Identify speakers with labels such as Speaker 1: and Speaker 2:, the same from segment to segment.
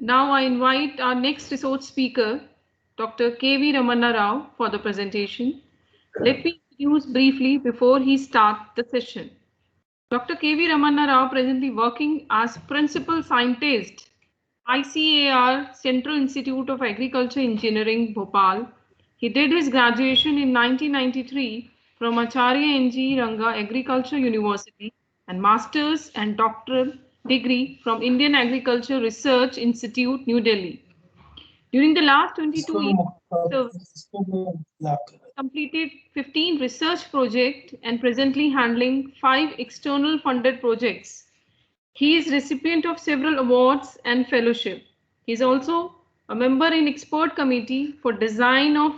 Speaker 1: Now I invite our next resource speaker, Dr. K.V. Ramana Rao, for the presentation. Let me introduce briefly before he starts the session. Dr. K.V. Ramana Rao presently working as Principal Scientist, ICAR Central Institute of Agriculture Engineering, Bhopal. He did his graduation in 1993 from Acharya N.G. Ranga Agriculture University and master's and doctoral degree from Indian Agriculture Research Institute, New Delhi. During the last 22 years, completed 15 research projects and presently handling 5 external funded projects. He is recipient of several awards and fellowship. He is also a member in expert committee for design of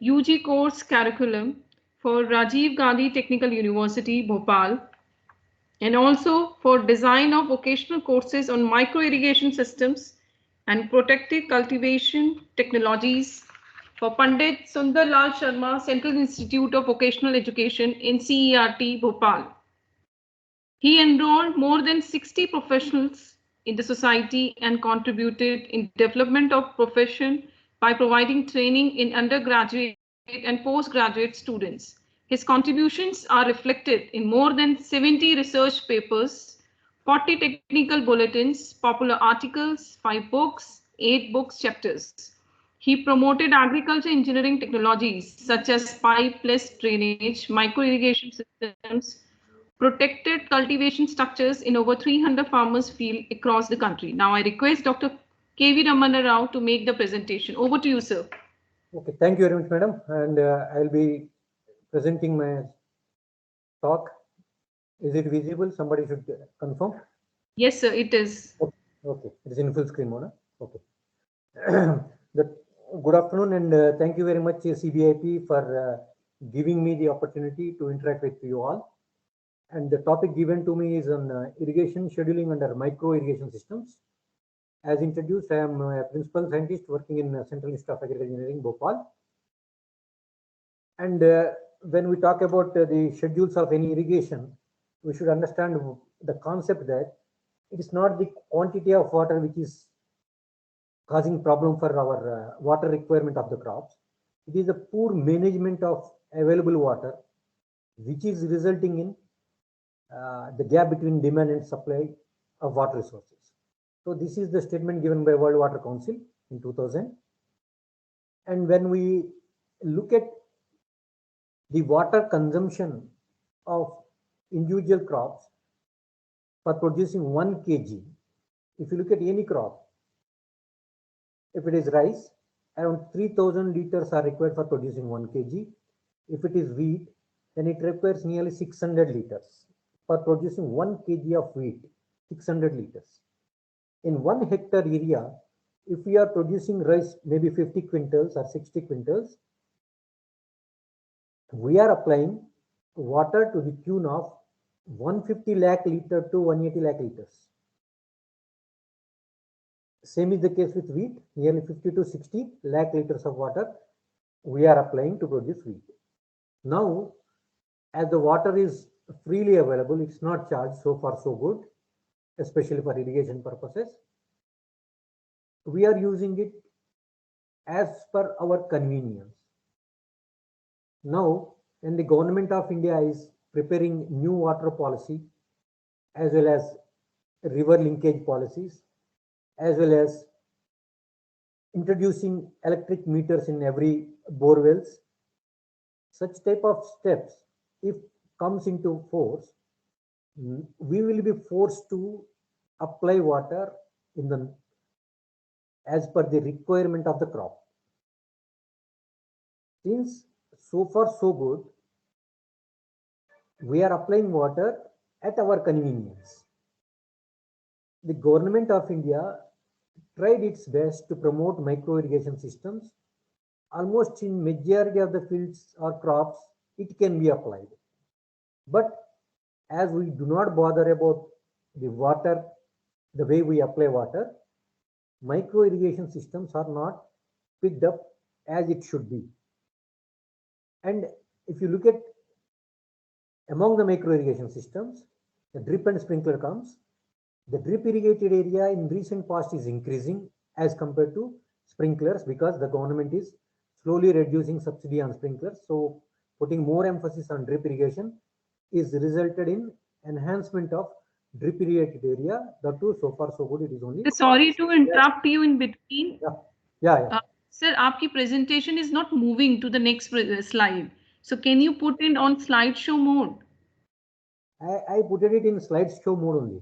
Speaker 1: UG course curriculum for Rajiv Gandhi Technical University, Bhopal, and also for design of vocational courses on micro irrigation systems and protected cultivation technologies for Pandit Sundar Lal Sharma Central Institute of Vocational Education in CERT, Bhopal. He enrolled more than 60 professionals in the society and contributed in development of profession by providing training in undergraduate and postgraduate students. His contributions are reflected in more than 70 research papers, 40 technical bulletins, popular articles, 5 books, 8 books chapters. He promoted agriculture engineering technologies such as pipe-less drainage, micro-irrigation systems, protected cultivation structures in over 300 farmers field across the country. Now I request Dr. K.V. Ramana Rao to make the presentation. Over to you, sir.
Speaker 2: Okay, thank you very much, madam. And I'll be presenting my talk. Is it visible? Somebody should confirm.
Speaker 1: Yes, sir, it is.
Speaker 2: Okay, it is in full screen mode. Okay. Good afternoon, and thank you very much, CBIP, for giving me the opportunity to interact with you all. And the topic given to me is on irrigation scheduling under micro irrigation systems. As introduced, I am a principal scientist working in Central Institute of Agriculture Engineering, Bhopal. And when we talk about the schedules of any irrigation, we should understand the concept that it is not the quantity of water which is causing problem for our water requirement of the crops. It is the poor management of available water, which is resulting in the gap between demand and supply of water resources. So this is the statement given by World Water Council in 2000. And when we look at the water consumption of individual crops for producing 1 kg, if you look at any crop, if it is rice, around 3000 liters are required for producing 1 kg. If it is wheat, then it requires nearly 600 liters for producing 1 kg of wheat, 600 liters. In 1 hectare area, if we are producing rice, maybe 50 quintals or 60 quintals, we are applying water to the tune of 150 lakh liter to 180 lakh liters. Same is the case with wheat, nearly 50 to 60 lakh liters of water we are applying to produce wheat. Now, as the water is freely available, it's not charged, so far so good, especially for irrigation purposes. We are using it as per our convenience. Now, when the government of India is preparing new water policy, as well as river linkage policies, as well as introducing electric meters in every borewells, such type of steps, if comes into force, we will be forced to apply water in the as per the requirement of the crop. Since so far so good, we are applying water at our convenience. The government of India tried its best to promote micro irrigation systems. Almost in majority of the fields or crops, it can be applied. But as we do not bother about the water, the way we apply water, micro irrigation systems are not picked up as it should be. And if you look at among the micro irrigation systems, the drip and sprinkler comes. The drip irrigated area in recent past is increasing as compared to sprinklers, because the government is slowly reducing subsidy on sprinklers. So putting more emphasis on drip irrigation is resulted in enhancement of drip irrigated area. The two, so far so good. It is only
Speaker 1: Sorry to interrupt you in between.
Speaker 2: yeah, yeah.
Speaker 1: Sir, आपकी presentation is not moving to the next slide. So can you put it on slideshow mode?
Speaker 2: I put it in slideshow mode only.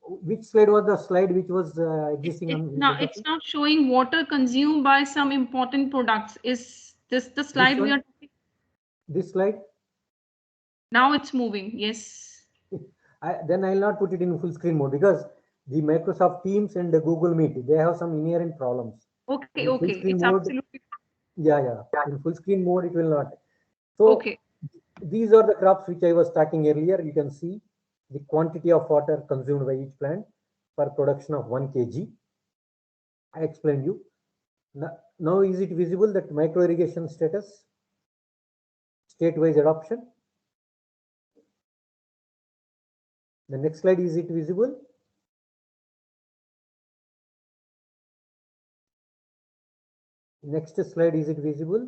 Speaker 2: Which slide was the slide which was existing on?
Speaker 1: Now it's not showing water consumed by some important products. Is this the slide we are talking?
Speaker 2: This slide?
Speaker 1: Now it's moving. Yes.
Speaker 2: Then I'll not put it in full screen mode, because the Microsoft Teams and the Google Meet, they have some inherent problems.
Speaker 1: Okay,
Speaker 2: In
Speaker 1: okay. It's
Speaker 2: mode,
Speaker 1: absolutely
Speaker 2: yeah. In full screen mode, it will not. So
Speaker 1: okay.
Speaker 2: These are the crops which I was tracking earlier. You can see the quantity of water consumed by each plant per production of 1 kg. I explained you. Now is it visible that micro irrigation status, state-wise adoption? The next slide, is it visible? Next slide, is it visible?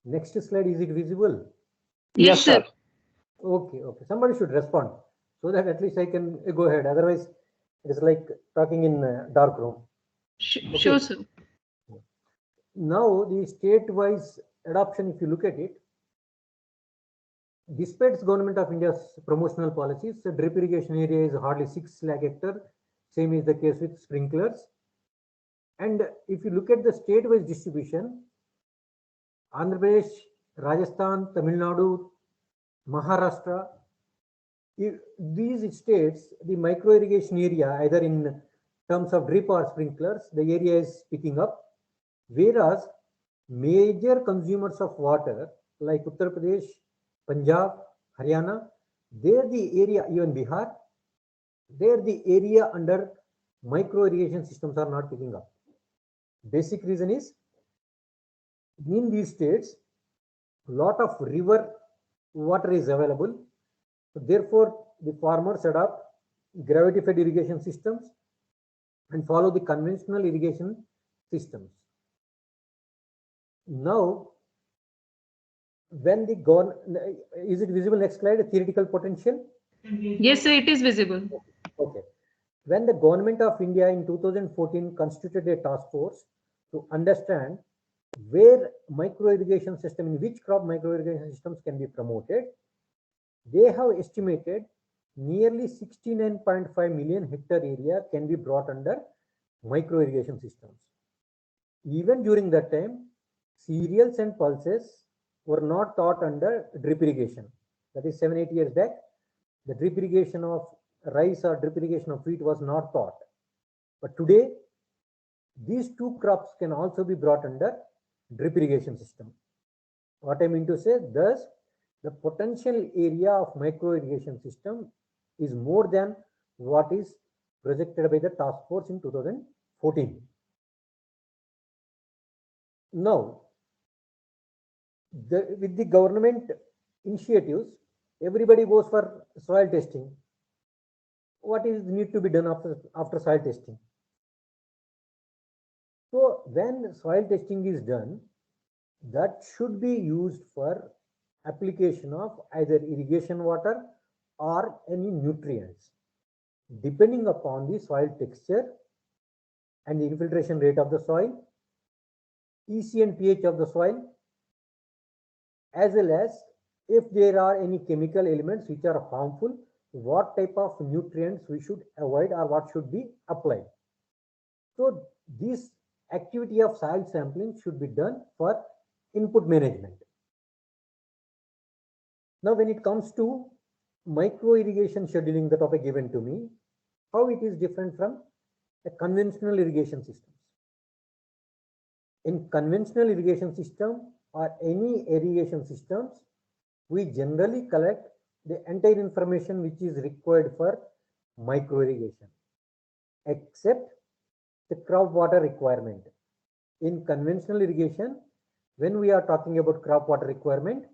Speaker 2: Next slide, is it visible?
Speaker 1: Yes, sir.
Speaker 2: Okay. Somebody should respond so that at least I can go ahead. Otherwise, it is like talking in a dark room.
Speaker 1: Okay. Sure, sir.
Speaker 2: Now, the state-wise adoption, if you look at it, despite Government of India's promotional policies, the drip irrigation area is hardly 6 lakh hectare. Same is the case with sprinklers. And if you look at the state-wise distribution, Andhra Pradesh, Rajasthan, Tamil Nadu, Maharashtra, these states, the micro irrigation area, either in terms of drip or sprinklers, the area is picking up. Whereas major consumers of water like Uttar Pradesh, Punjab, Haryana, there the area, even Bihar, there the area under micro irrigation systems are not picking up. Basic reason is, in these states, lot of river water is available. So therefore, the farmers adopt gravity fed irrigation systems and follow the conventional irrigation systems. Now, when the is it visible? Next slide, theoretical potential.
Speaker 1: Yes, sir, it is visible.
Speaker 2: Okay. When the Government of India in 2014 constituted a task force to understand where micro irrigation system, in which crop micro irrigation systems can be promoted, they have estimated nearly 69.5 million hectare area can be brought under micro irrigation systems. Even during that time, cereals and pulses were not taught under drip irrigation. That is 7-8 years back. The drip irrigation of rice or drip irrigation of wheat was not taught. But today, these two crops can also be brought under drip irrigation system. What I mean to say, thus, the potential area of micro irrigation system is more than what is projected by the task force in 2014. Now, with the government initiatives, everybody goes for soil testing. What is need to be done after soil testing? So when soil testing is done, that should be used for application of either irrigation water or any nutrients, depending upon the soil texture and the infiltration rate of the soil, EC and pH of the soil, as well as if there are any chemical elements which are harmful, what type of nutrients we should avoid or what should be applied. So this activity of soil sampling should be done for input management. Now, when it comes to micro irrigation scheduling, the topic given to me, how it is different from a conventional irrigation systems. In conventional irrigation system or any irrigation systems, we generally collect the entire information which is required for micro irrigation, except the crop water requirement. In conventional irrigation, when we are talking about crop water requirement,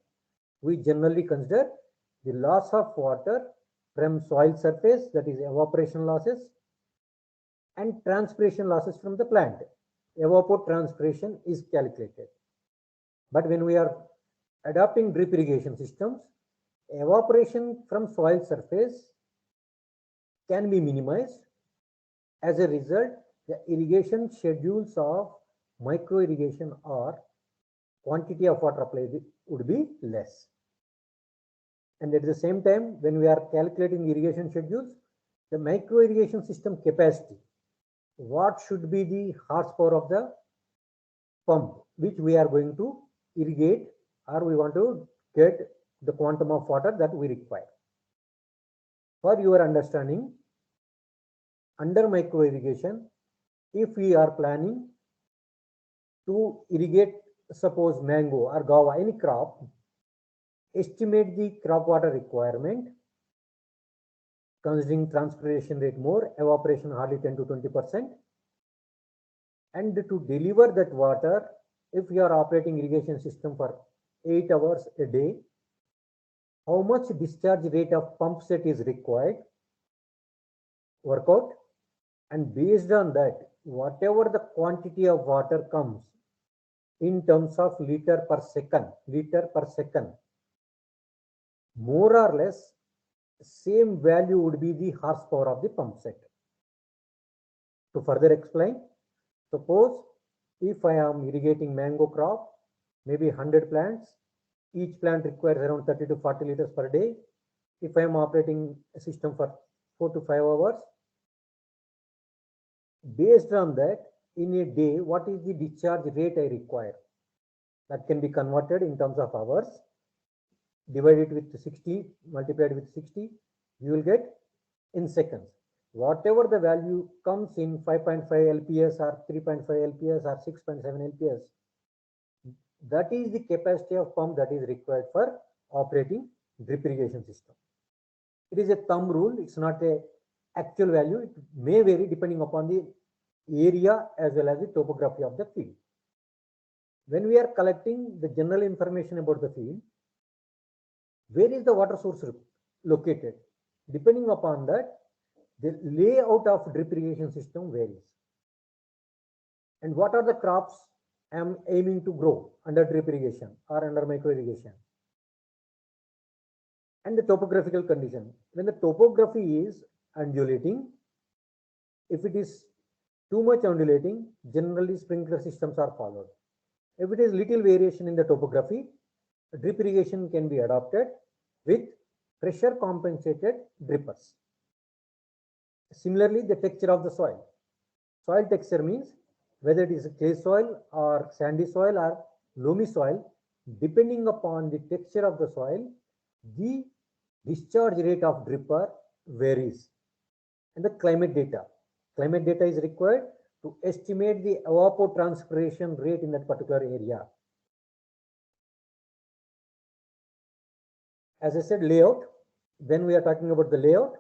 Speaker 2: we generally consider the loss of water from soil surface, that is evaporation losses, and transpiration losses from the plant. Evapotranspiration is calculated. But when we are adopting drip irrigation systems, evaporation from soil surface can be minimized. As a result, the irrigation schedules of micro irrigation or quantity of water applied would be less. And at the same time, when we are calculating irrigation schedules, the micro irrigation system capacity, what should be the horsepower of the pump which we are going to irrigate, or we want to get the quantum of water that we require. For your understanding, under micro irrigation, if we are planning to irrigate, suppose mango or guava, any crop, estimate the crop water requirement considering transpiration rate more, evaporation hardly 10 to 20%, and to deliver that water, if you are operating irrigation system for 8 hours a day, how much discharge rate of pump set is required, work out, and based on that, whatever the quantity of water comes in terms of liter per second, more or less same value would be the horsepower of the pump set. To further explain, suppose if I am irrigating mango crop, maybe 100 plants, each plant requires around 30 to 40 liters per day. If I am operating a system for 4 to 5 hours, based on that, in a day, what is the discharge rate I require? That can be converted in terms of hours, divided with 60, multiplied with 60, you will get in seconds. Whatever the value comes in 5.5 LPS or 3.5 LPS or 6.7 LPS, that is the capacity of pump that is required for operating drip irrigation system. It is a thumb rule, it's not a actual value, it may vary depending upon the area as well as the topography of the field. When we are collecting the general information about the field, where is the water source located? Depending upon that, the layout of drip irrigation system varies. And what are the crops I am aiming to grow under drip irrigation or under micro irrigation? And the topographical condition. When the topography is undulating, if it is too much undulating, generally sprinkler systems are followed. If it is little variation in the topography, drip irrigation can be adopted with pressure compensated drippers. Similarly, the texture of the soil. Soil texture means whether it is clay soil or sandy soil or loamy soil, depending upon the texture of the soil, the discharge rate of dripper varies. And the climate data. Climate data is required to estimate the evapotranspiration rate in that particular area. As I said, layout. When we are talking about the layout,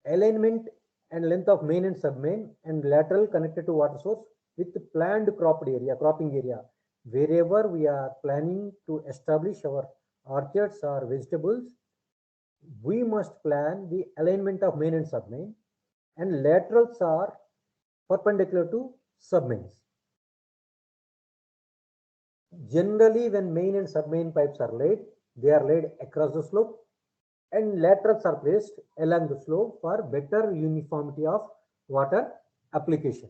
Speaker 2: alignment and length of main and submain and lateral connected to water source with the planned cropping area. Wherever we are planning to establish our orchards or vegetables, we must plan the alignment of main and submain, and laterals are perpendicular to submains. Generally, when main and submain pipes are laid, they are laid across the slope, and laterals are placed along the slope for better uniformity of water application.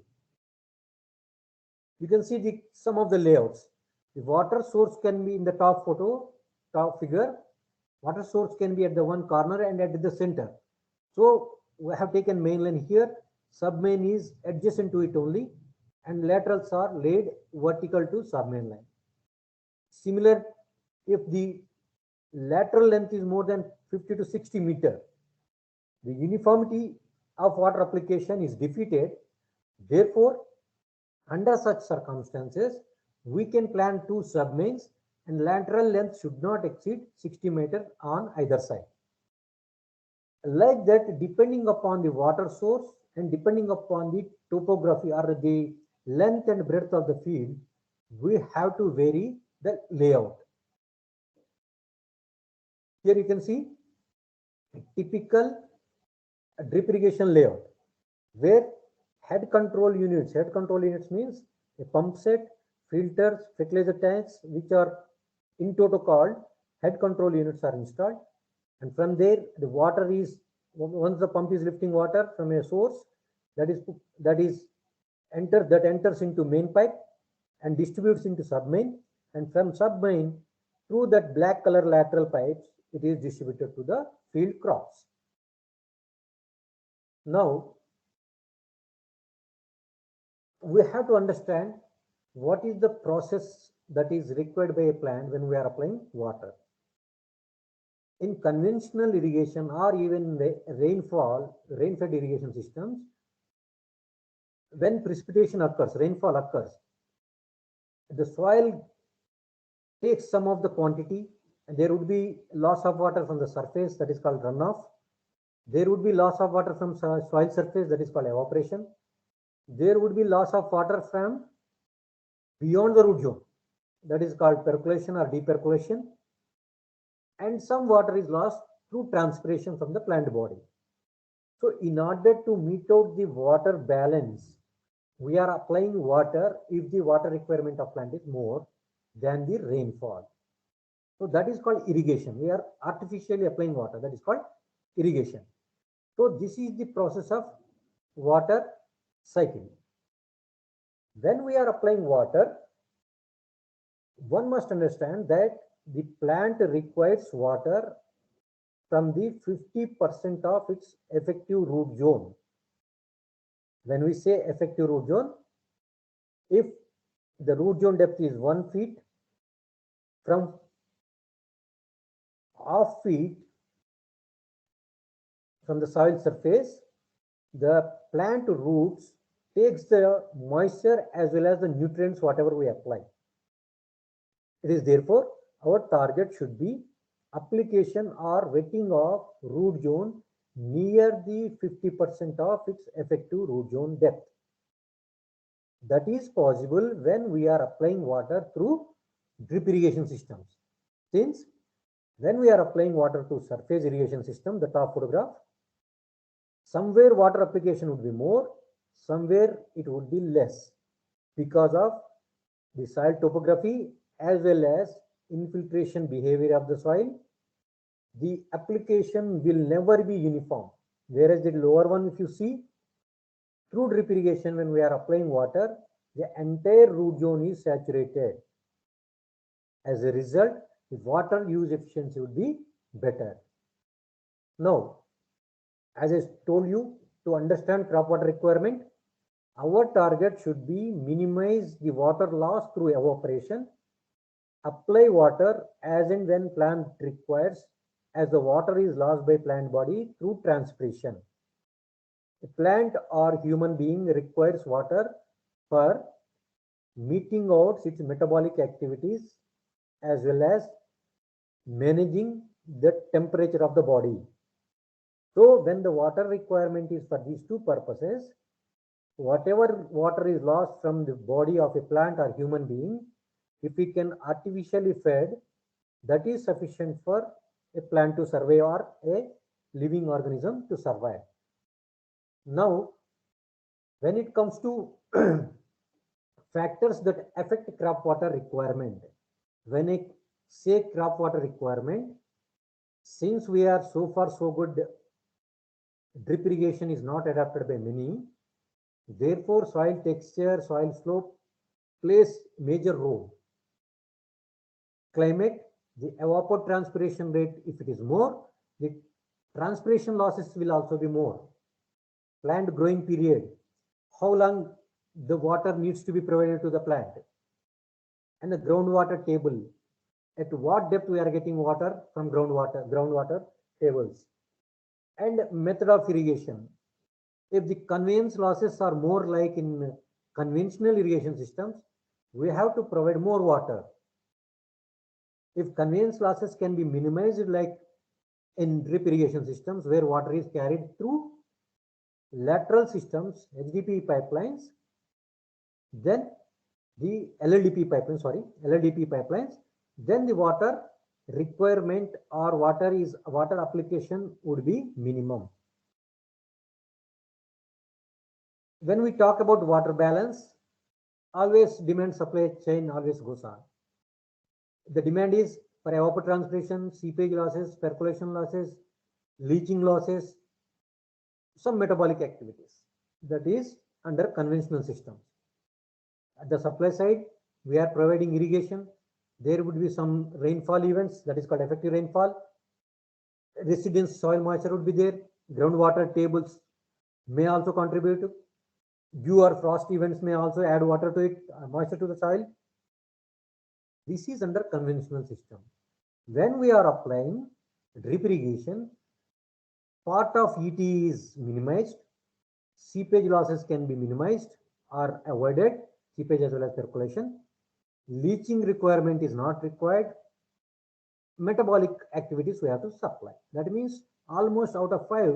Speaker 2: You can see some of the layouts. The water source can be in the top figure. Water source can be at the one corner and at the center. So we have taken main line here. Submain is adjacent to it only, and laterals are laid vertical to submain line. Similar, if the lateral length is more than 50 to 60 meter, the uniformity of water application is defeated. Therefore, under such circumstances, we can plan 2 submains, and lateral length should not exceed 60 meters on either side. Like that, depending upon the water source and depending upon the topography or the length and breadth of the field, we have to vary the layout. Here you can see a typical drip irrigation layout where head control units means a pump set, filters, fertilizer tanks, which are in total called head control units, are installed. And from there, the water is, once the pump is lifting water from a source, that enters into main pipe and distributes into submain, and from submain through that black color lateral pipes, it is distributed to the field crops. Now, we have to understand what is the process that is required by a plant when we are applying water. In conventional irrigation or even rain-fed irrigation systems, when precipitation occurs, rainfall occurs, the soil takes some of the quantity, and there would be loss of water from the surface, that is called runoff. There would be loss of water from soil surface, that is called evaporation. There would be loss of water from beyond the root zone, that is called percolation or depercolation. And some water is lost through transpiration from the plant body. So in order to meet out the water balance, we are applying water if the water requirement of plant is more than the rainfall. So that is called irrigation. We are artificially applying water. That is called irrigation. So this is the process of water cycle. When we are applying water, one must understand that the plant requires water from the 50% of its effective root zone. When we say effective root zone, if the root zone depth is 1 feet, from half feet from the soil surface, the plant roots takes the moisture as well as the nutrients whatever we apply. It is therefore our target should be application or wetting of root zone near the 50% of its effective root zone depth. That is possible when we are applying water through drip irrigation systems. Since when we are applying water to surface irrigation system, the top photograph, somewhere water application would be more, somewhere it would be less because of the soil topography as well as infiltration behavior of the soil. The application will never be uniform. Whereas the lower one, if you see, through drip irrigation, when we are applying water, the entire root zone is saturated. As a result, the water use efficiency would be better. Now, as I told you, to understand crop water requirement, our target should be minimize the water loss through evaporation, apply water as and when plant requires, as the water is lost by plant body through transpiration. A plant or human being requires water for meeting out its metabolic activities as well as managing the temperature of the body. So when the water requirement is for these two purposes, whatever water is lost from the body of a plant or human being, if we can artificially fed, that is sufficient for a plant to survive or a living organism to survive. Now, when it comes to factors that affect crop water requirement, when I say crop water requirement, since we are so far so good, drip irrigation is not adapted by many, therefore soil texture, soil slope plays major role. Climate, the evapotranspiration rate, if it is more, the transpiration losses will also be more. Plant growing period, how long the water needs to be provided to the plant, and the groundwater table, at what depth we are getting water from groundwater tables, and method of irrigation. If the conveyance losses are more like in conventional irrigation systems, we have to provide more water. If conveyance losses can be minimized like in drip irrigation systems where water is carried through lateral systems, HDP pipelines, then the LLDP pipelines, then the water requirement or water application would be minimum. When we talk about water balance, always demand supply chain always goes on. The demand is for evapotranspiration, seepage losses, percolation losses, leaching losses, some metabolic activities. That is under conventional systems. At the supply side, we are providing irrigation. There would be some rainfall events, that is called effective rainfall. Residence soil moisture would be there. Groundwater tables may also contribute. Dew or frost events may also add water to it, moisture to the soil. This is under conventional system. When we are applying drip irrigation, part of ET is minimized. Seepage losses can be minimized or avoided, seepage as well as percolation. Leaching requirement is not required. Metabolic activities we have to supply. That means almost out of 5,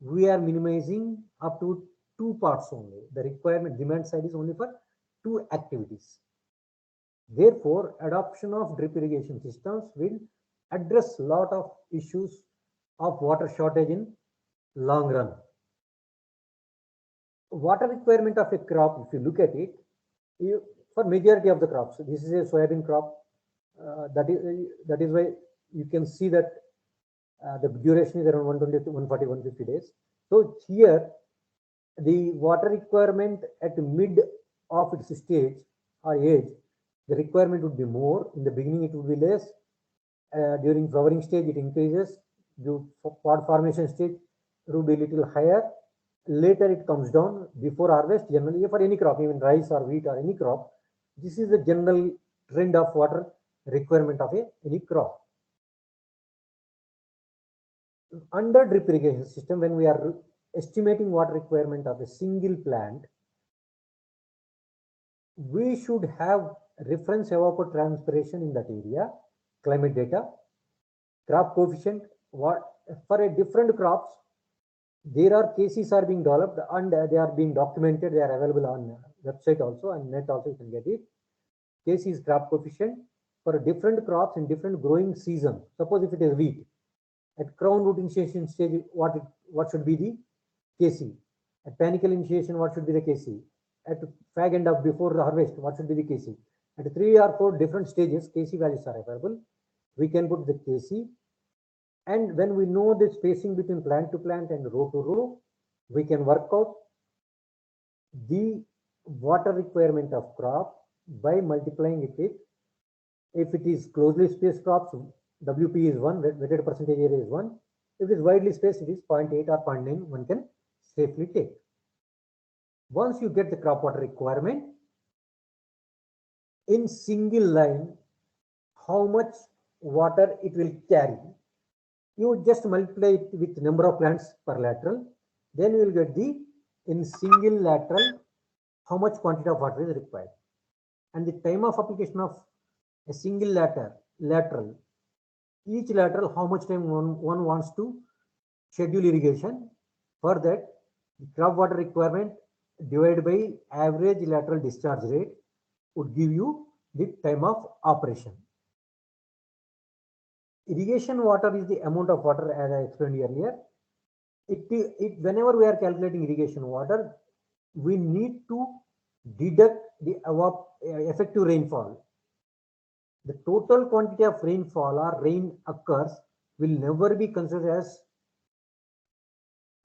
Speaker 2: we are minimizing up to 2 parts only. The requirement demand side is only for 2 activities. Therefore, adoption of drip irrigation systems will address a lot of issues of water shortage in long run. Water requirement of a crop, if you look at it, for majority of the crops, this is a soybean crop. That is why you can see that the duration is around 120 to 140, 150 days. So here, the water requirement at mid of its stage or age, the requirement would be more. In the beginning, it would be less. During flowering stage, it increases. Pod formation stage, it would be little higher. Later, it comes down. Before harvest, generally for any crop, even rice or wheat or any crop, this is the general trend of water requirement of any crop. Under drip irrigation system, when we are estimating water requirement of a single plant, we should have reference evapotranspiration in that area, climate data, crop coefficient. What for a different crops, there are cases are being developed and they are being documented. They are available on website also and net also you can get it. Case is crop coefficient for different crops in different growing season. Suppose if it is wheat, at crown root initiation stage, what should be the Kc? At panicle initiation, what should be the Kc? At fag end of before the harvest, what should be the Kc? At 3 or 4 different stages, Kc values are available. We can put the Kc, and when we know the spacing between plant to plant and row to row, we can work out the water requirement of crop by multiplying it with, if it is closely spaced crops, WP is 1, wetted percentage area is 1. If it is widely spaced, it is 0.8 or 0.9, one can safely take. Once you get the crop water requirement, in single line, how much water it will carry, you just multiply it with number of plants per lateral, then you will get the, in single lateral, how much quantity of water is required. And the time of application of a single lateral, each lateral, how much time one wants to schedule irrigation. For that, the crop water requirement divided by average lateral discharge rate would give you the time of operation. Irrigation water is the amount of water, as I explained earlier. Whenever we are calculating irrigation water, we need to deduct the effective rainfall. The total quantity of rainfall or rain occurs will never be considered as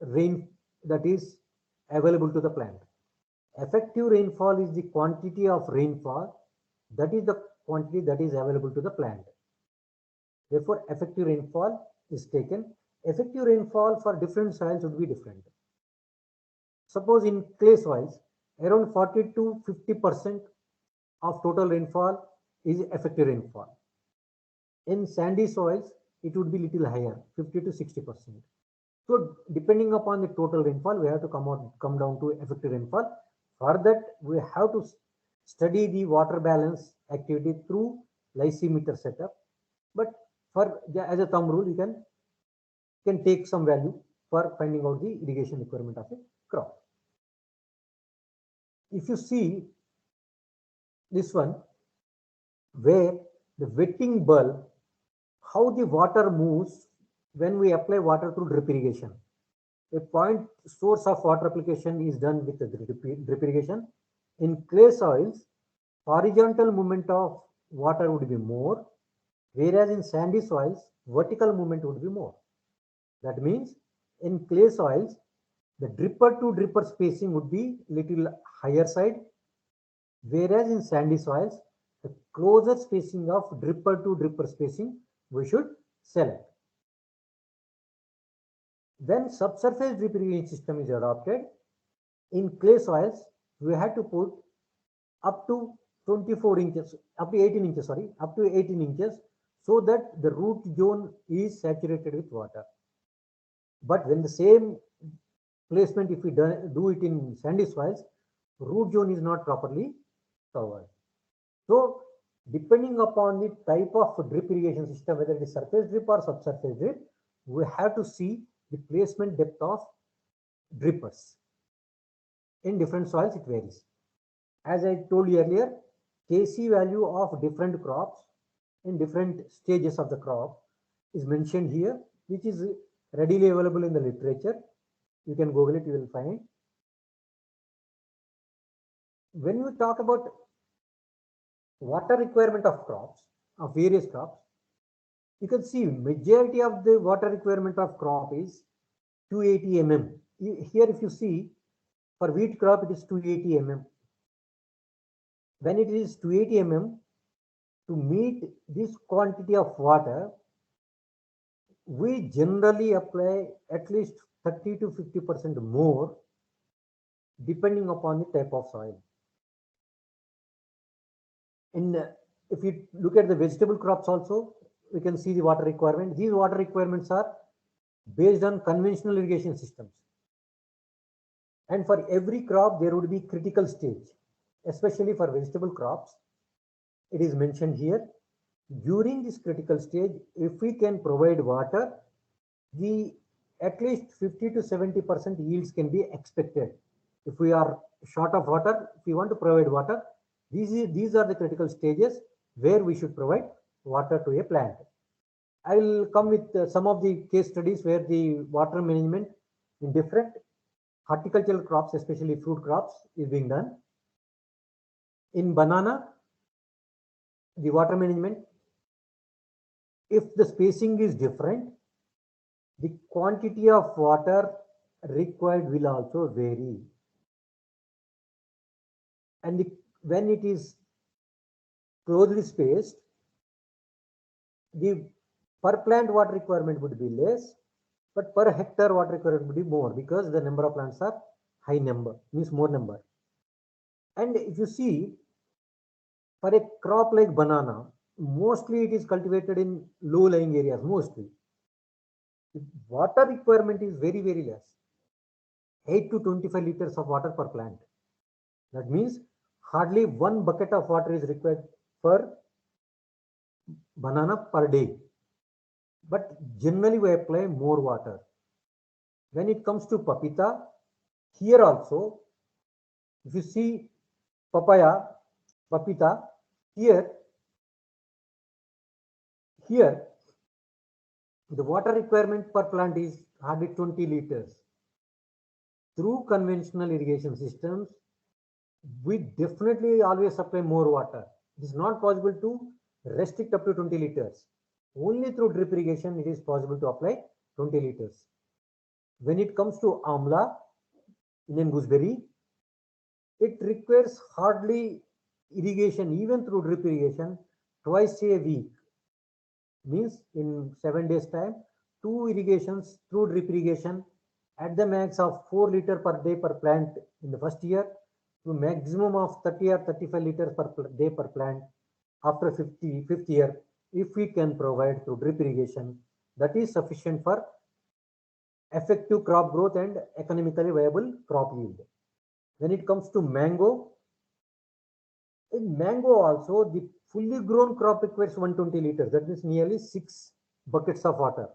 Speaker 2: rain that is available to the plant. Effective rainfall is the quantity of rainfall, that is the quantity that is available to the plant. Therefore, effective rainfall is taken. Effective rainfall for different soils would be different. Suppose in clay soils, around 40 to 50% of total rainfall is effective rainfall. In sandy soils, it would be little higher, 50 to 60%. So depending upon the total rainfall, we have to come down to effective rainfall. For that, we have to study the water balance activity through lysimeter setup. But as a thumb rule, you can take some value for finding out the irrigation requirement of a crop. If you see this one, where the wetting bulb how the water moves when we apply water through drip irrigation. A point source of water application is done with the drip irrigation. In clay soils, horizontal movement of water would be more, whereas in sandy soils, vertical movement would be more. That means in clay soils, the dripper to dripper spacing would be little higher side, whereas in sandy soils, the closer spacing of dripper to dripper spacing we should select. When subsurface drip irrigation system is adopted, in clay soils, we had to put up to 24 inches, up to 18 inches, up to 18 inches, so that the root zone is saturated with water. But when the same placement, if we do it in sandy soils, root zone is not properly covered. So, depending upon the type of drip irrigation system, whether it is surface drip or subsurface drip, we have to see the placement depth of drippers. In different soils, it varies. As I told you earlier, Kc value of different crops in different stages of the crop is mentioned here, which is readily available in the literature. You can Google it, you will find. When you talk about water requirement of crops, of various crops, you can see majority of the water requirement of crop is 280 mm. Here if you see, for wheat crop it is 280 mm. When it is 280 mm, to meet this quantity of water, we generally apply at least 30 to 50% more depending upon the type of soil. And if you look at the vegetable crops also, we can see the water requirement. These water requirements are based on conventional irrigation systems. And for every crop, there would be critical stage, especially for vegetable crops. It is mentioned here. During this critical stage, if we can provide water, the at least 50 to 70% yields can be expected. If we are short of water, if we want to provide water, these are the critical stages where we should provide water to a plant. I will come with some of the case studies where the water management in different horticultural crops, especially fruit crops, is being done. In banana, the water management, if the spacing is different, the quantity of water required will also vary. And when it is closely spaced, the per plant water requirement would be less, but per hectare water requirement would be more because the number of plants are high number, means more number. And if you see, for a crop like banana, mostly it is cultivated in low-lying areas, mostly. The water requirement is very, very less. 8 to 25 liters of water per plant. That means hardly 1 bucket of water is required for banana per day. But generally we apply more water. When it comes to papita, here also, if you see papaya, papita, here the water requirement per plant is hardly 20 liters. Through conventional irrigation systems, we definitely always supply more water. It is not possible to restrict up to 20 liters. Only through drip irrigation it is possible to apply 20 liters. When it comes to amla, Indian gooseberry, it requires hardly irrigation, even through drip irrigation, twice a week. Means in 7 days time, 2 irrigations through drip irrigation at the max of 4 liter per day per plant in the first year, to maximum of 30 or 35 liters per day per plant after 5th year, if we can provide through drip irrigation, that is sufficient for effective crop growth and economically viable crop yield. When it comes to mango, in mango also the fully grown crop requires 120 liters, that means nearly 6 buckets of water.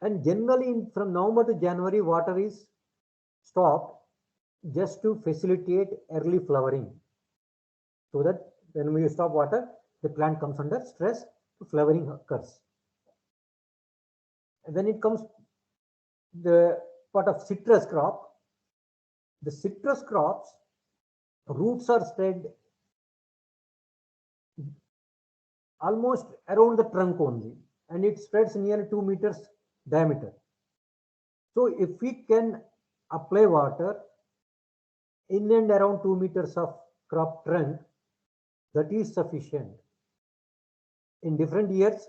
Speaker 2: And generally from November to January, water is stopped just to facilitate early flowering, so that when we stop water, the plant comes under stress flowering occurs. When it comes the part of citrus crop, the citrus crops roots are spread almost around the trunk only, and it spreads nearly 2 meters diameter. So if we can apply water in and around 2 meters of crop trunk, that is sufficient. In different years,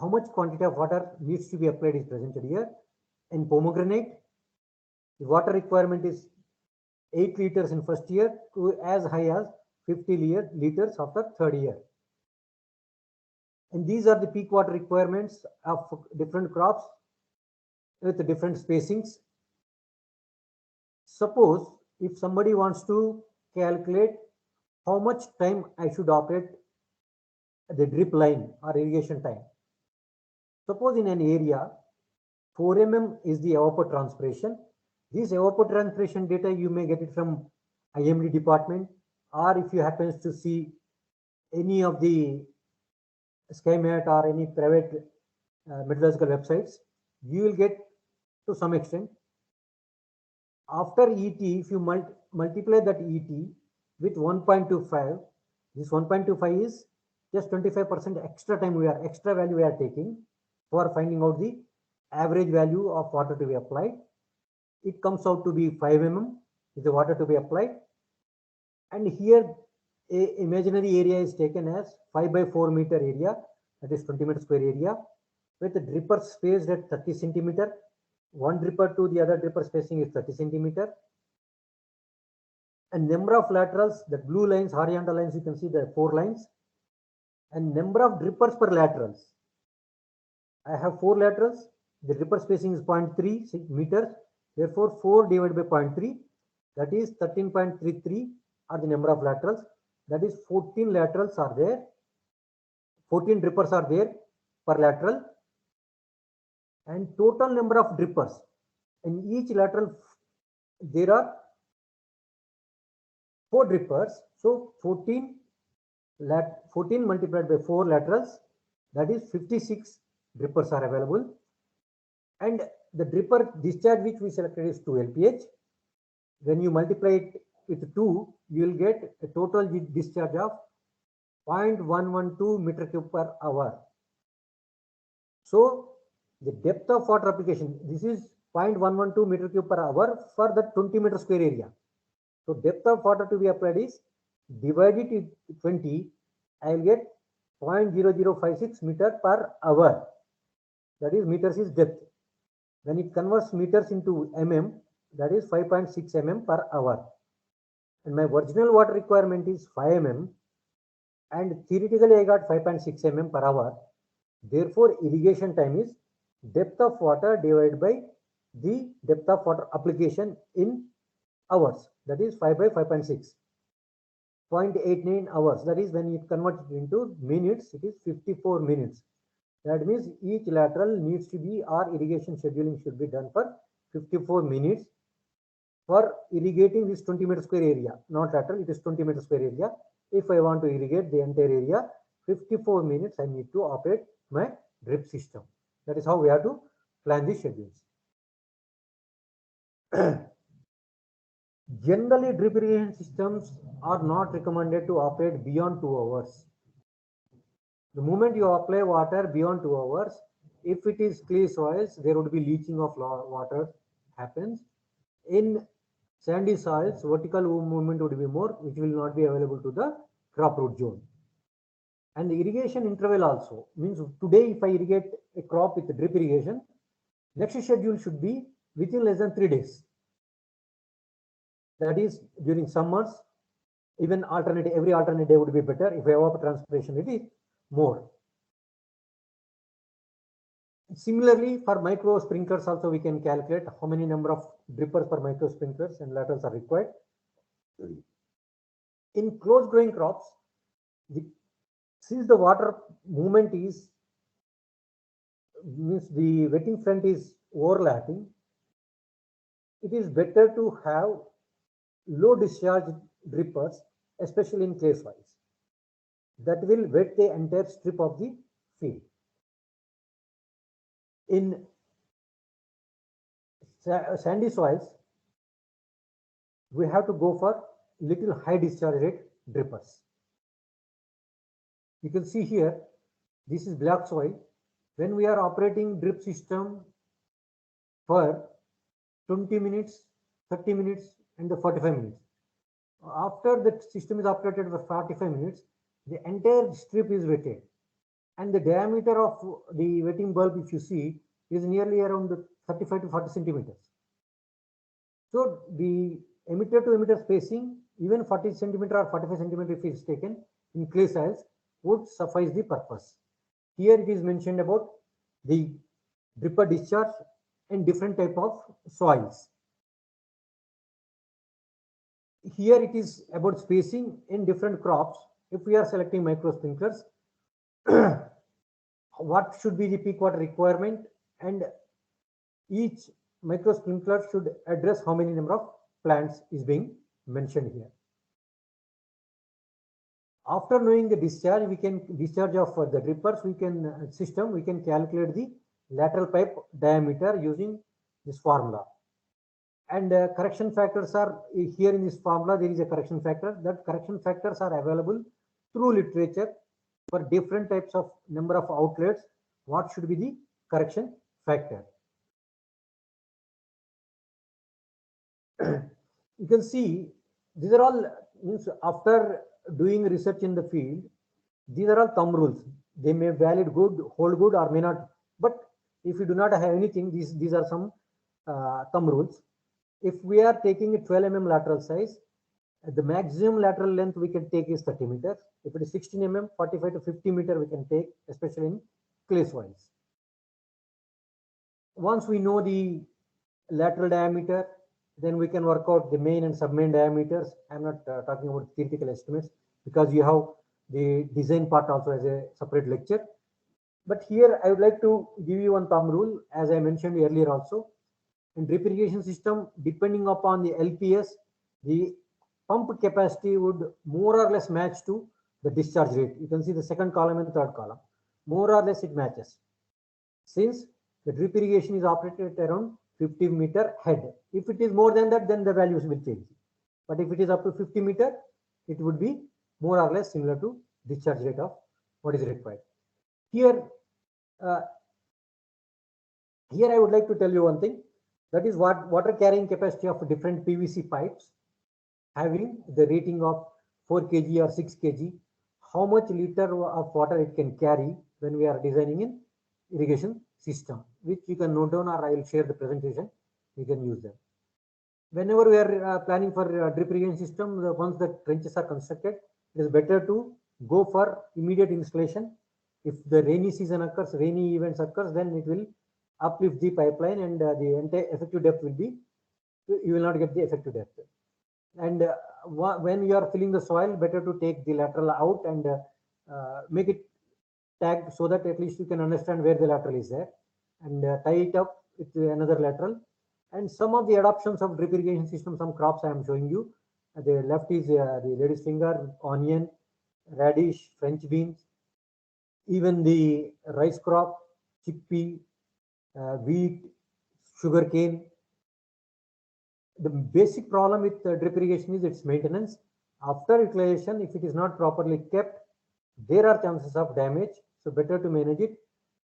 Speaker 2: how much quantity of water needs to be applied is presented here. In pomegranate, the water requirement is 8 liters in first year to as high as 50 liters after third year. And these are the peak water requirements of different crops with different spacings. Suppose if somebody wants to calculate how much time I should operate the drip line or irrigation time. Suppose in an area 4 mm is the evapotranspiration. This evapotranspiration data you may get it from IMD department, or if you happen to see any of the SkyMat or any private meteorological websites, you will get to some extent. After ET, if you multiply that ET with 1.25, this 1.25 is just 25% extra time extra value we are taking for finding out the average value of water to be applied. It comes out to be 5 mm is the water to be applied, and here a imaginary area is taken as 5 by 4 meter area, that is 20 meter square area, with the dripper spaced at 30 centimeter. One dripper to the other dripper spacing is 30 centimeter. And number of laterals, the blue lines, horizontal lines, you can see the 4 lines. And number of drippers per laterals. I have 4 laterals. The dripper spacing is 0.3 meters. Therefore, 4 divided by 0.3, that is 13.33 are the number of laterals. That is 14 laterals are there. 14 drippers are there per lateral. And total number of drippers in each lateral, there are 4 drippers. So 14 multiplied by 4 laterals, that is 56 drippers are available. And the dripper discharge which we selected is 2 LPH. When you multiply it with 2, you will get a total discharge of 0.112 meter cube per hour. So the depth of water application, this is 0.112 meter cube per hour for the 20 meter square area. So depth of water to be applied is divided into 20, I will get 0.0056 meter per hour. That is meters is depth. When it converts meters into mm, that is 5.6 mm per hour. And my original water requirement is 5 mm, and theoretically I got 5.6 mm per hour. Therefore, irrigation time is depth of water divided by the depth of water application in hours. That is 5 by 5.6. 0.89 hours. That is when you convert it into minutes, it is 54 minutes. That means each lateral needs to be, or irrigation scheduling should be done for 54 minutes for irrigating this 20 meter square area. Not lateral, it is 20 meter square area. If I want to irrigate the entire area, 54 minutes I need to operate my drip system. That is how we have to plan the schedules. Generally, drip irrigation systems are not recommended to operate beyond 2 hours. The moment you apply water beyond 2 hours, if it is clay soils, there would be leaching of water happens. In sandy soils, vertical movement would be more, which will not be available to the crop root zone. And the irrigation interval also means today if I irrigate a crop with drip irrigation, next schedule should be within less than 3 days. That is during summers, even every alternate day would be better. If evapotranspiration it is more. Similarly, for micro sprinklers also we can calculate how many number of drippers per micro sprinklers and laterals are required. In close growing crops, since the water movement means the wetting front is overlapping, it is better to have low discharge drippers, especially in clay soils. That will wet the entire strip of the field. In sandy soils, we have to go for little high discharge rate drippers. You can see here, this is black soil. When we are operating drip system for 20 minutes, 30 minutes, and 45 minutes. After the system is operated for 45 minutes, the entire strip is wetted. And the diameter of the wetting bulb, if you see, is nearly around 35 to 40 centimeters. So the emitter to emitter spacing, even 40 centimeter or 45 centimeter if it is taken in clay soils, would suffice the purpose. Here it is mentioned about the dripper discharge and different type of soils. Here it is about spacing in different crops. If we are selecting micro sprinklers, what should be the peak water requirement, and each micro sprinkler should address how many number of plants is being mentioned here. After knowing the discharge, we can discharge of the drippers, we can calculate the lateral pipe diameter using this formula. And correction factors are here in this formula. There is a correction factor. That correction factors are available through literature for different types of number of outlets. What should be the correction factor? You can see these are all means after doing research in the field. These are all thumb rules. They may valid good, hold good, or may not. But if you do not have anything, these are some thumb rules. If we are taking a 12 mm lateral size, the maximum lateral length we can take is 30 meters. If it is 16 mm, 45 to 50 meter we can take, especially in clay soils. Once we know the lateral diameter, then we can work out the main and sub-main diameters. I'm not talking about theoretical estimates because you have the design part also as a separate lecture. But here I would like to give you one thumb rule, as I mentioned earlier also. In drip irrigation system, depending upon the LPS, the pump capacity would more or less match to the discharge rate. You can see the second column and third column. More or less it matches. Since the drip irrigation is operated at around 50 meter head. If it is more than that, then the values will change. But if it is up to 50 meter, it would be more or less similar to discharge rate of what is required. Here I would like to tell you one thing. That is what water carrying capacity of different PVC pipes having the rating of 4 kg or 6 kg, how much liter of water it can carry when we are designing an irrigation system, which you can note down, or I will share the presentation. You can use them. Whenever we are planning for drip irrigation system, once the trenches are constructed, it is better to go for immediate installation. If the rainy season occurs, rainy events occurs, then it will uplift the pipeline, and the entire effective depth will be, you will not get the effective depth. And when you are filling the soil, better to take the lateral out and make it tagged so that at least you can understand where the lateral is there, and tie it up with another lateral. And some of the adoptions of drip irrigation system, some crops I am showing you. The left is the lady's finger, onion, radish, French beans, even the rice crop, chickpea, wheat, sugarcane. The basic problem with drip irrigation is its maintenance. After utilization, if it is not properly kept, there are chances of damage. So better to manage it.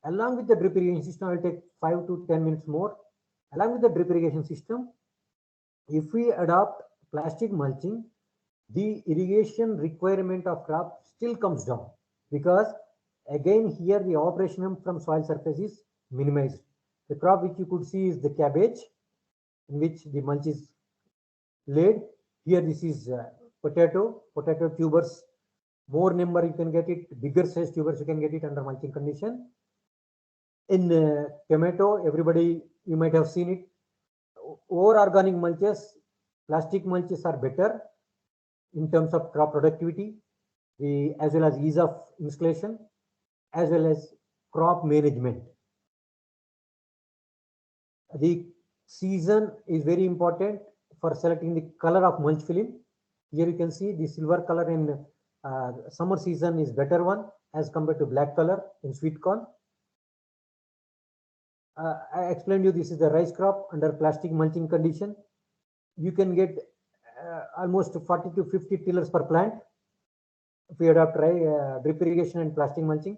Speaker 2: Along with the drip irrigation system, I will take 5 to 10 minutes more. Along with the drip irrigation system, if we adopt plastic mulching, the irrigation requirement of crop still comes down, because again here the evaporation from soil surface is minimized. The crop which you could see is the cabbage, in which the mulch is laid. Here this is potato tubers. More number you can get it, bigger size tubers you can get it under mulching condition. In tomato, everybody, you might have seen it. Over organic mulches, plastic mulches are better in terms of crop productivity, as well as ease of installation, as well as crop management. The season is very important for selecting the color of mulch film. Here you can see the silver color in Summer season is better one as compared to black color in sweet corn. I explained you this is the rice crop under plastic mulching condition. You can get almost 40 to 50 tillers per plant if you adopt drip irrigation and plastic mulching.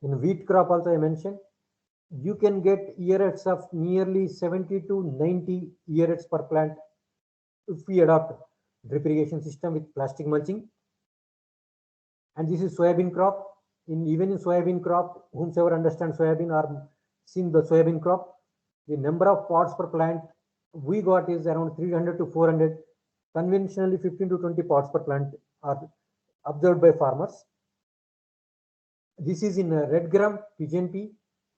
Speaker 2: In wheat crop also I mentioned, you can get year heads of nearly 70 to 90 year heads per plant if we adopt drip irrigation system with plastic mulching. And this is soybean crop. Even in soybean crop, whomsoever understands soybean or seen the soybean crop, the number of pods per plant we got is around 300 to 400. Conventionally, 15 to 20 pods per plant are observed by farmers. This is in red gram pigeon pea.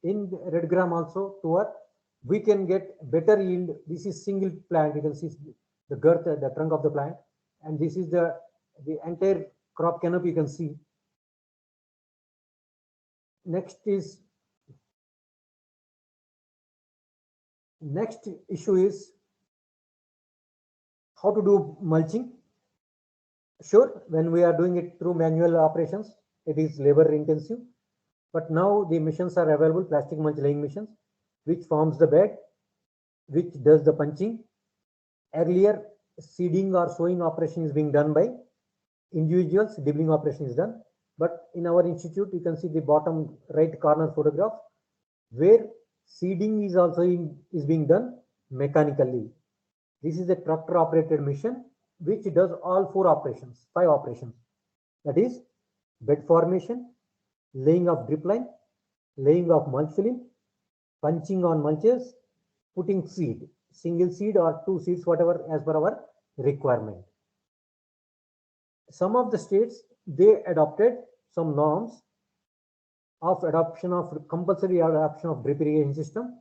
Speaker 2: In red gram also we can get better yield. This is single plant. You can see the girth, the trunk of the plant, and this is the entire crop canopy you can see. Next issue is how to do mulching. Sure, when we are doing it through manual operations, it is labor intensive, but now the machines are available, plastic mulch laying machines, which forms the bed, which does the punching. Earlier, seeding or sowing operation is being done by individuals, dibbling operation is done. But in our institute, you can see the bottom right corner photograph where seeding is also being done mechanically. This is a tractor operated machine which does all 5 operations. That is bed formation, laying of drip line, laying of mulch film, punching on mulches, putting seed, single seed or 2 seeds, whatever as per our requirement. Some of the states, they adopted some norms of compulsory adoption of drip irrigation system,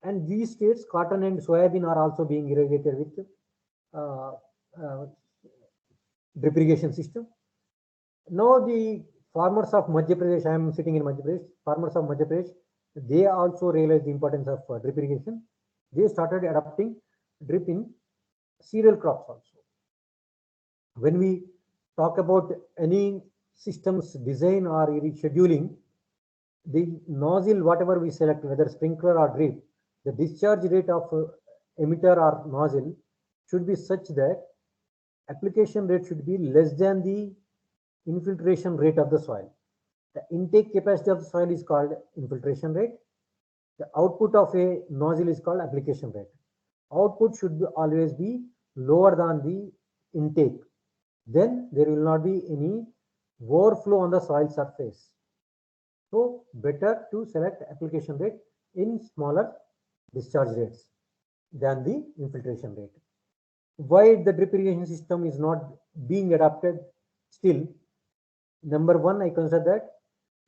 Speaker 2: and these states, cotton and soybean, are also being irrigated with drip irrigation system. Now the farmers of Madhya Pradesh, I am sitting in Madhya Pradesh, farmers of Madhya Pradesh, they also realized the importance of drip irrigation. They started adopting drip in cereal crops also. When we talk about any systems design or scheduling, the nozzle, whatever we select, whether sprinkler or drip, the discharge rate of emitter or nozzle should be such that application rate should be less than the infiltration rate of the soil. The intake capacity of the soil is called infiltration rate. The output of a nozzle is called application rate. Output should always be lower than the intake. Then there will not be any overflow on the soil surface. So better to select application rate in smaller discharge rates than the infiltration rate. Why the drip irrigation system is not being adopted still? Number one, I consider that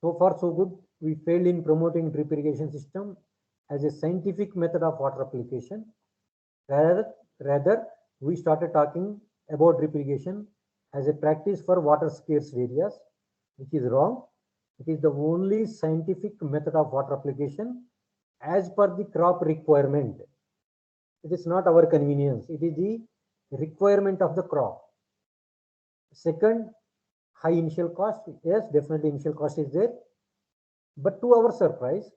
Speaker 2: so far so good, we failed in promoting drip irrigation system as a scientific method of water application. Rather, we started talking about drip irrigation as a practice for water scarce areas, which is wrong. It is the only scientific method of water application as per the crop requirement. It is not our convenience. It is the requirement of the crop. Second, high initial cost. Yes, definitely initial cost is there. But to our surprise,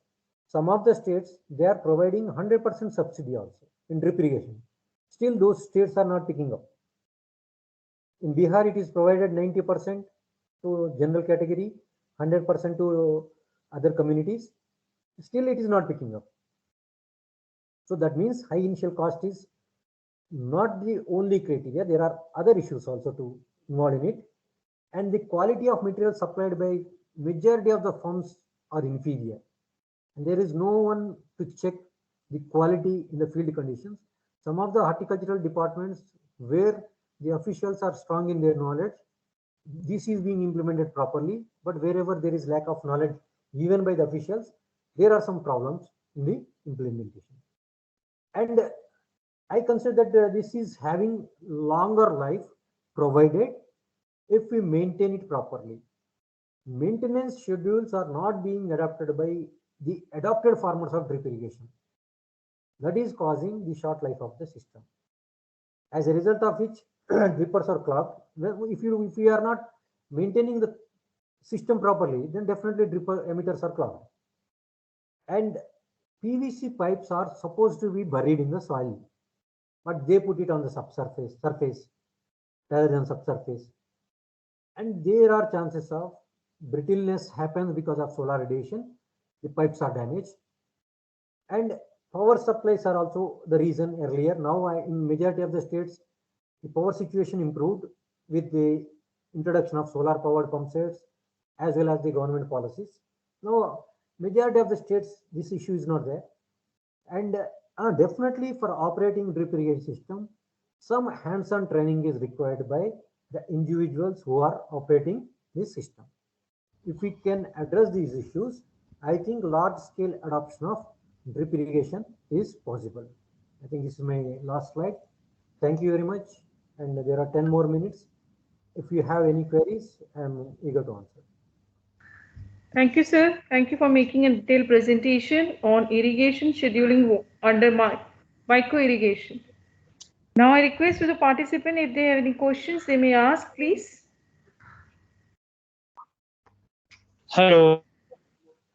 Speaker 2: some of the states, they are providing 100% subsidy also in drip irrigation. Still, those states are not picking up. In Bihar, it is provided 90% to general category, 100% to other communities. Still, it is not picking up. So that means high initial cost is not the only criteria. There are other issues also to involve in it. And the quality of material supplied by majority of the firms are inferior. And there is no one to check the quality in the field conditions. Some of the horticultural departments where the officials are strong in their knowledge, this is being implemented properly, but wherever there is lack of knowledge, even by the officials, there are some problems in the implementation. And I consider that this is having longer life provided if we maintain it properly. Maintenance schedules are not being adopted by the adopted farmers of drip irrigation. That is causing the short life of the system. As a result of which, drippers are clogged. If you are not maintaining the system properly, then definitely dripper emitters are clogged. And PVC pipes are supposed to be buried in the soil, but they put it on the surface rather than subsurface. And there are chances of brittleness happens because of solar radiation. The pipes are damaged, and power supplies are also the reason earlier. Now, in majority of the states, the power situation improved with the introduction of solar powered pump sets as well as the government policies. Now, majority of the states, this issue is not there. And definitely for operating drip irrigation system, some hands-on training is required by the individuals who are operating this system. If we can address these issues, I think large-scale adoption of drip irrigation is possible. I think this is my last slide. Thank you very much. And there are 10 more minutes. If you have any queries, I'm eager to answer.
Speaker 1: Thank you, sir. Thank you for making a detailed presentation on irrigation scheduling under micro irrigation. Now I request to the participant if they have any questions, they may ask, please.
Speaker 3: Hello.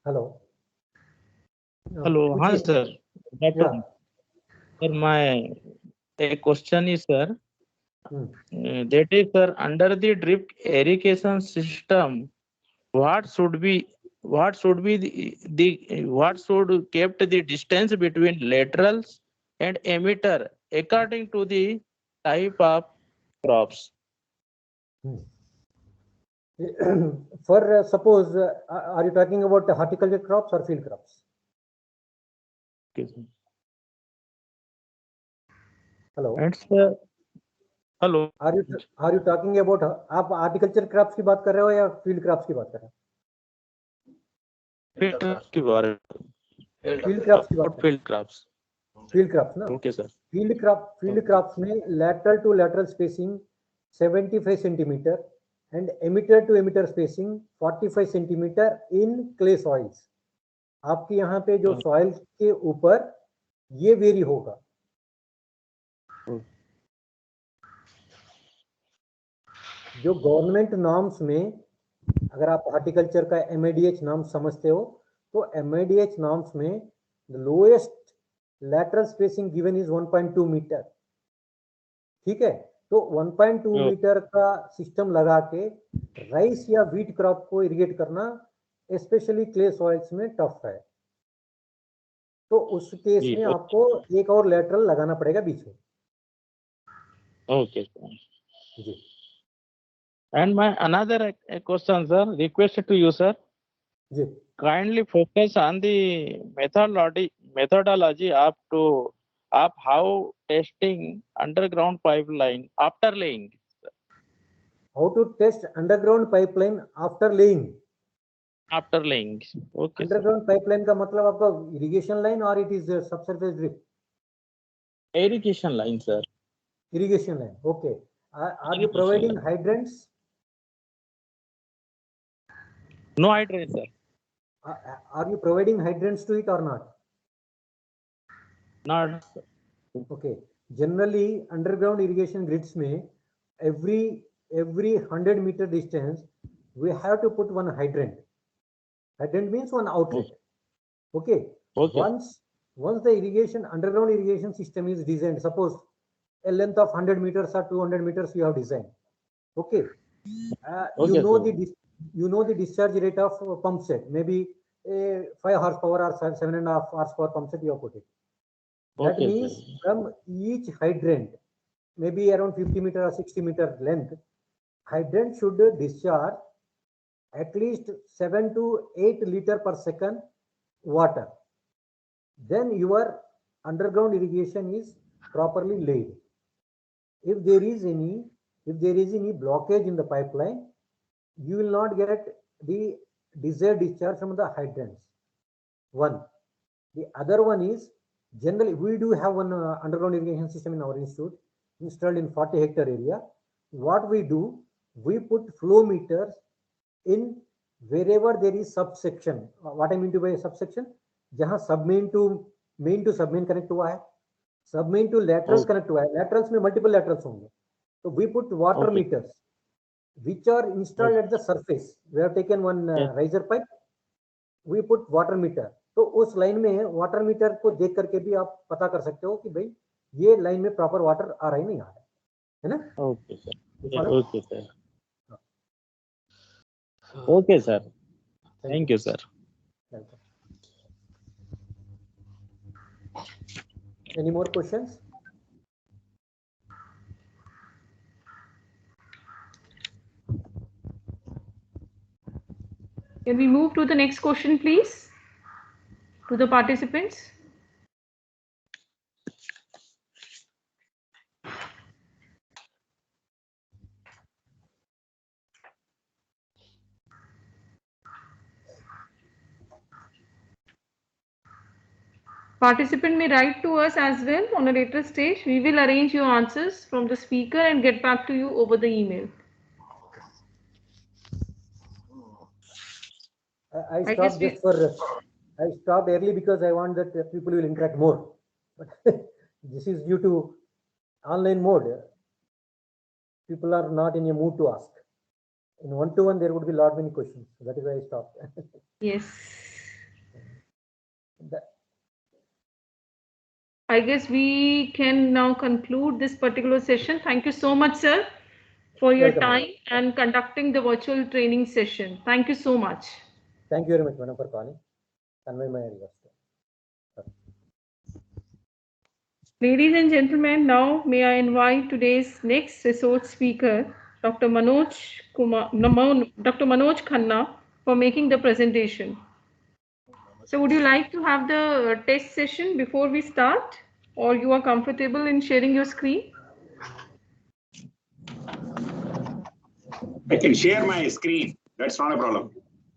Speaker 2: Hello.
Speaker 3: Hello. Hi, sir.
Speaker 2: Yeah.
Speaker 3: Sir, my question is, sir,
Speaker 2: Hmm.
Speaker 3: that is, sir, under the drip irrigation system, what should kept the distance between laterals and emitter according to the type of crops?
Speaker 2: For suppose, are you talking about horticulture crops or field crops?
Speaker 3: Okay, sir.
Speaker 2: Hello.
Speaker 3: And sir, hello.
Speaker 2: Are you talking about, आप horticulture crops की बात कर रहे हो या field crops की बात कर रहे हो?
Speaker 3: Field crops की बात
Speaker 2: Field crops की बात कर रहे हो?
Speaker 3: field crops.
Speaker 2: Field crops ना?
Speaker 3: Okay, sir.
Speaker 2: Field crops में lateral to lateral spacing 75 centimeter and emitter to emitter spacing 45 centimeter in clay soils. आपके यहाँ पे जो soil के ऊपर ये वेरी होगा. जो गवर्नमेंट नॉर्म्स में, अगर आप हॉर्टिकल्चर का MIDH नॉर्म समझते हो, तो MIDH नॉर्म्स में the lowest lateral spacing given is 1.2 metre. ठीक है, तो 1.2 मीटर का सिस्टम लगा के राइस या व्हीट क्रॉप को इरिगेट करना स्पेशली क्ले सॉइल्स में टफ है. तो उस केस में आपको एक और लेटरल लगाना पड़ेगा बीच में.
Speaker 3: Okay, sir. And my another question, sir, request to you, sir.
Speaker 2: Ji.
Speaker 3: Kindly focus on the methodology of how testing underground pipeline after laying.
Speaker 2: How to test underground pipeline after laying?
Speaker 3: After laying. Okay.
Speaker 2: Underground pipeline का मतलब आपका irrigation line or it is subsurface drip?
Speaker 3: Irrigation line, sir.
Speaker 2: Irrigation line. Okay. Are you providing hydrants?
Speaker 3: No hydrants, sir.
Speaker 2: Are you providing hydrants to it or not?
Speaker 3: Not.
Speaker 2: Okay. Generally, underground irrigation grids में every 100 meter distance we have to put one hydrant. Hydrant means one outlet. Okay. Once the underground irrigation system is designed, suppose a length of 100 meters or 200 meters you have designed. Okay. You know the discharge rate of pump set, maybe a 5 horsepower or 7.5 horsepower pump set you have put it. That means from each hydrant, maybe around 50 meter or 60 meter length, hydrant should discharge at least 7 to 8 liter per second water. Then your underground irrigation is properly laid. If there is any blockage in the pipeline, you will not get the desired discharge from the hydrants. One. The other one is, generally we do have one underground irrigation system in our institute installed in 40 hectare area. What we do, we put flow meters in wherever there is subsection. What I mean to by subsection, जहाँ submain to main submain connect हुआ है, submain to laterals connect हुआ है. Laterals में multiple laterals होंगे. So we put water
Speaker 3: Okay.
Speaker 2: meters, which are installed
Speaker 3: Okay.
Speaker 2: at the surface. We have taken one
Speaker 3: Yes.
Speaker 2: riser pipe. We put water meter. तो उस line में water meter को देख करके भी आप पता कर सकते हो कि भाई ये लाइन में प्रॉपर वाटर आ रहा है नहीं आ रहा है ना?
Speaker 3: Okay, sir. Yeah,
Speaker 2: follow?
Speaker 3: okay, sir. Okay, sir. Thank you, sir.
Speaker 2: Welcome. Any more questions?
Speaker 1: Can we move to the next question, please? To the participants. Participant may write to us as well on a later stage. We will arrange your answers from the speaker and get back to you over the email.
Speaker 2: I stopped just for, I stopped early because I want that people will interact more. But this is due to online mode. People are not in a mood to ask. In one-to-one, there would be lot many questions. So that is why I stopped.
Speaker 1: Yes. I guess we can now conclude this particular session. Thank you so much, sir, for your
Speaker 2: Welcome.
Speaker 1: time and conducting the virtual training session. Thank you so much.
Speaker 2: Thank you very much, madam, for calling. Convey my regards.
Speaker 1: Ladies and gentlemen, now may I invite today's next resource speaker, Dr. Manoj Khanna, for making the presentation. So would you like to have the test session before we start, or you are comfortable in sharing your screen?
Speaker 4: I can share my screen. That's not a problem.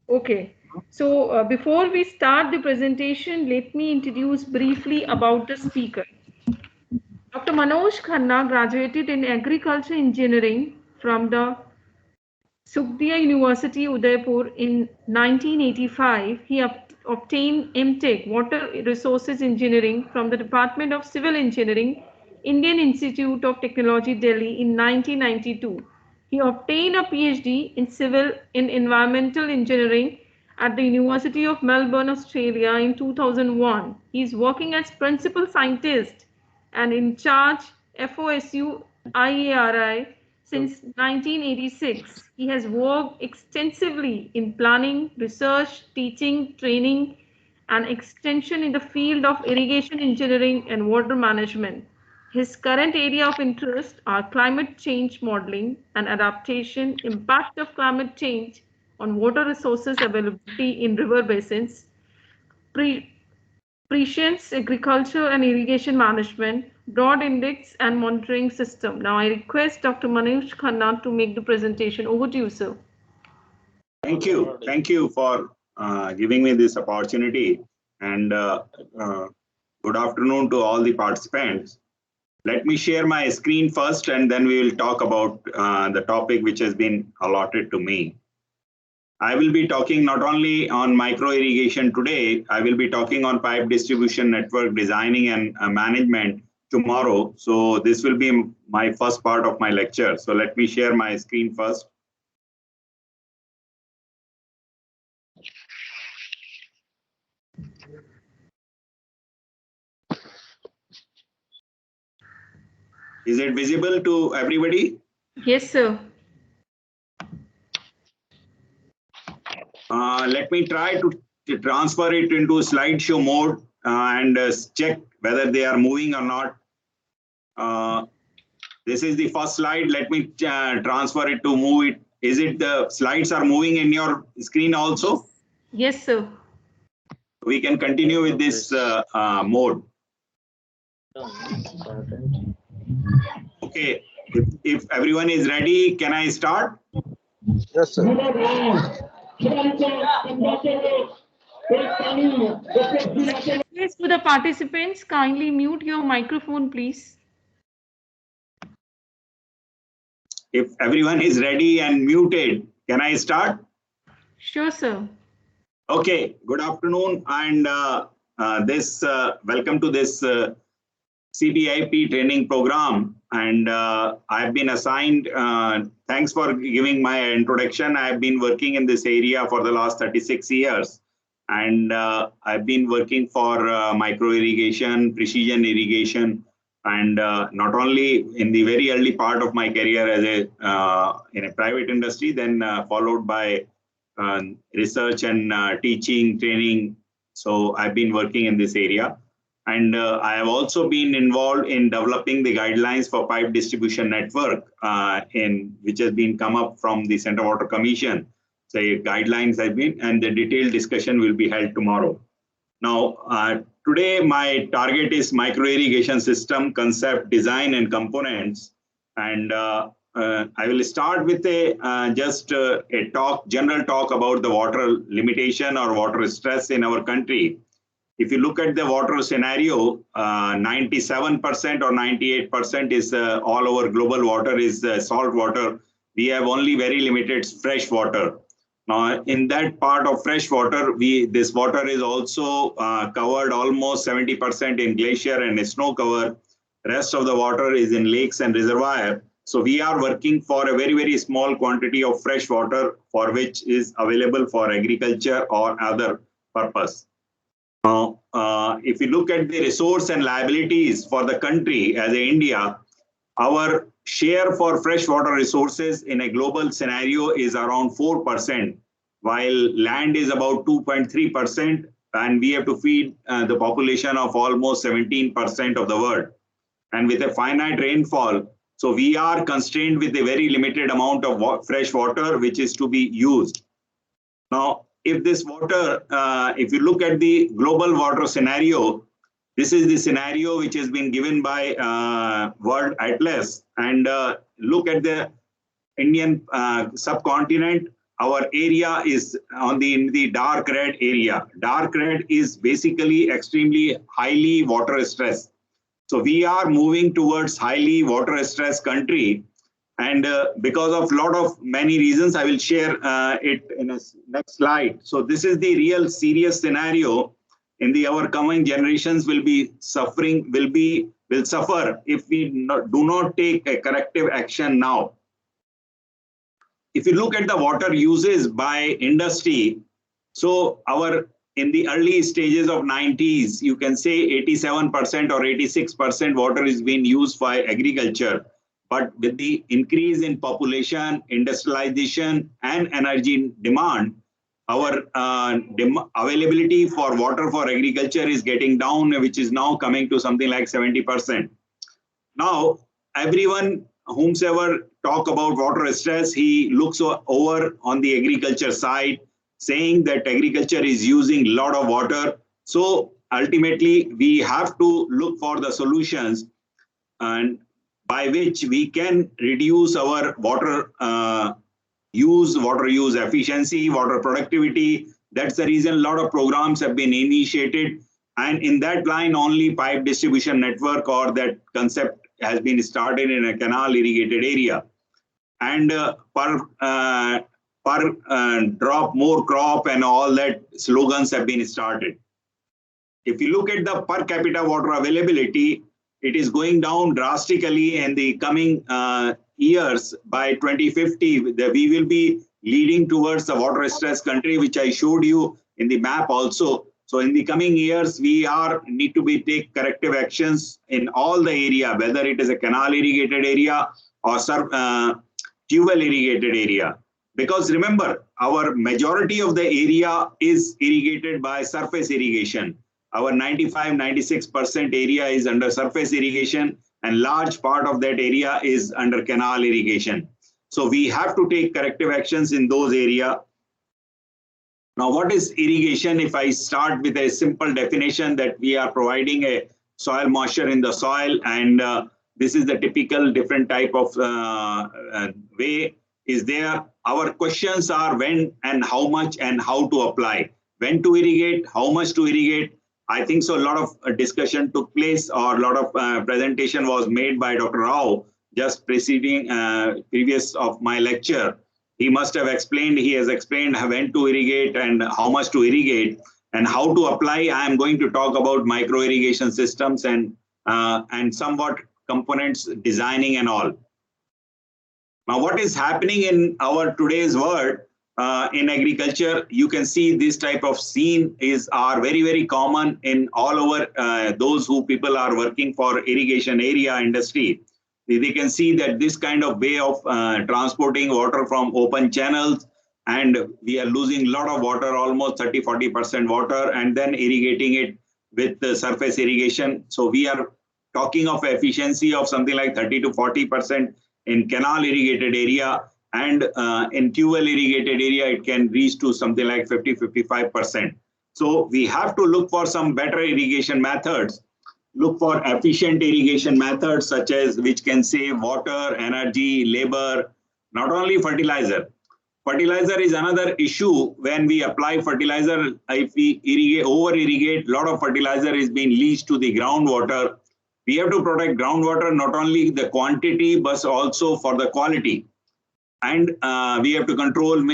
Speaker 1: Okay. So before we start the presentation, let me introduce briefly about the speaker. Dr. Manoj Khanna graduated in agriculture engineering from the Sukhdev University, Udaipur in 1985. He obtained MTech Water Resources Engineering from the Department of Civil Engineering, Indian Institute of Technology, Delhi in 1992. He obtained a PhD in Civil in Environmental Engineering at the University of Melbourne, Australia in 2001. He is working as principal scientist and in charge FOSU IARI since 1986. He has worked extensively in planning, research, teaching, training, and extension in the field of irrigation engineering and water management. His current area of interest are climate change modeling and adaptation, impact of climate change on water resources availability in river basins, prescience, agriculture and irrigation management, broad index and monitoring system. Now I request Dr. Manoj Khanna to make the presentation. Over to you, sir.
Speaker 4: Thank you. Thank you for giving me this opportunity. And good afternoon to all the participants. Let me share my screen first, and then we will talk about the topic which has been allotted to me. I will be talking not only on micro irrigation today, I will be talking on pipe distribution network designing and management tomorrow. So this will be my first part of my lecture. So let me share my screen first. Is it visible to everybody?
Speaker 1: Yes, sir.
Speaker 4: Let me try to transfer it into slideshow mode and check whether they are moving or not. This is the first slide. Let me transfer it to move it. Is it the slides are moving in your screen also?
Speaker 1: Yes, sir.
Speaker 4: We can continue with this mode. Okay. If everyone is ready, can I start?
Speaker 3: Yes, sir.
Speaker 1: Yes, to the participants, kindly mute your microphone, please.
Speaker 4: If everyone is ready and muted, can I start?
Speaker 1: Sure, sir.
Speaker 4: Okay, good afternoon and welcome to this CBIP training program. and I've been assigned, thanks for giving my introduction. I've been working in this area for the last 36 years. And I've been working for micro irrigation, precision irrigation, and not only in the very early part of my career as in a private industry, then followed by research and teaching, training. So I've been working in this area. And I have also been involved in developing the guidelines for pipe distribution network, which has been come up from the Central Water Commission. So guidelines have been, and the detailed discussion will be held tomorrow. Now, today my target is micro irrigation system concept, design, and components. And I will start with a general talk about the water limitation or water stress in our country. If you look at the water scenario, 97% or 98% is all over global water is salt water. We have only very limited fresh water. Now, in that part of fresh water, this water is also covered almost 70% in glacier and snow cover. Rest of the water is in lakes and reservoir. So we are working for a very, very small quantity of fresh water for which is available for agriculture or other purpose. Now, if you look at the resource and liabilities for the country as India, our share for freshwater resources in a global scenario is around 4%, while land is about 2.3%, and we have to feed the population of almost 17% of the world. And with a finite rainfall, so we are constrained with a very limited amount of fresh water which is to be used. Now, if this water, if you look at the global water scenario, this is the scenario which has been given by World Atlas. And look at the Indian subcontinent. Our area is in the dark red area. Dark red is basically extremely highly water stress. So we are moving towards highly water stress country. And because of many reasons, I will share it in a next slide. So this is the real serious scenario. Our coming generations will be suffering, will suffer if we do not take a corrective action now. If you look at the water uses by industry, so in the early stages of 90s, you can say 87% or 86% water is being used by agriculture. But with the increase in population, industrialization, and energy demand, our availability for water for agriculture is getting down, which is now coming to something like 70%. Now, everyone, whomsoever talk about water stress, he looks over on the agriculture side, saying that agriculture is using a lot of water. So ultimately, we have to look for the solutions and by which we can reduce our water use efficiency, water productivity. That's the reason a lot of programs have been initiated. And in that line, only pipe distribution network or that concept has been started in a canal irrigated area. And per drop more crop and all that slogans have been started. If you look at the per capita water availability, it is going down drastically in the coming years. By 2050, we will be leading towards the water stress country, which I showed you in the map also. So in the coming years, we need to take corrective actions in all the area, whether it is a canal irrigated area or tubewell irrigated area. Because remember, our majority of the area is irrigated by surface irrigation. Our 95-96% area is under surface irrigation, and large part of that area is under canal irrigation. So we have to take corrective actions in those areas. Now, what is irrigation? If I start with a simple definition that we are providing a soil moisture in the soil, and this is the typical different type of way is there. Our questions are when and how much and how to apply. When to irrigate, how much to irrigate. I think so a lot of discussion took place or a lot of presentation was made by Dr. Rao just previous of my lecture. He must have explained, he has explained when to irrigate and how much to irrigate and how to apply. I am going to talk about micro irrigation systems and somewhat components designing and all. Now, what is happening in our today's world in agriculture? You can see this type of scene are very common in all over those who people are working for irrigation area industry. They can see that this kind of way of transporting water from open channels, and we are losing a lot of water, almost 30–40% water, and then irrigating it with the surface irrigation. So we are talking of efficiency of something like 30–40% in canal irrigated area, and in tube irrigated area it can reach to something like 50–55%. So we have to look for some better irrigation methods, look for efficient irrigation methods such as which can save water, energy, labor, not only fertilizer. Fertilizer is another issue. When we apply fertilizer, if we over irrigate, a lot of fertilizer is being leached to the groundwater. We have to protect groundwater, not only the quantity, but also for the quality. And we have to control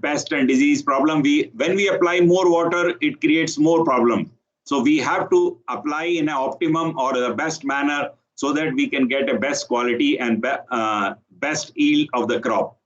Speaker 4: pest and disease problem. When we apply more water, it creates more problem. So we have to apply in an optimum or the best manner so that we can get a best quality and best yield of the crop.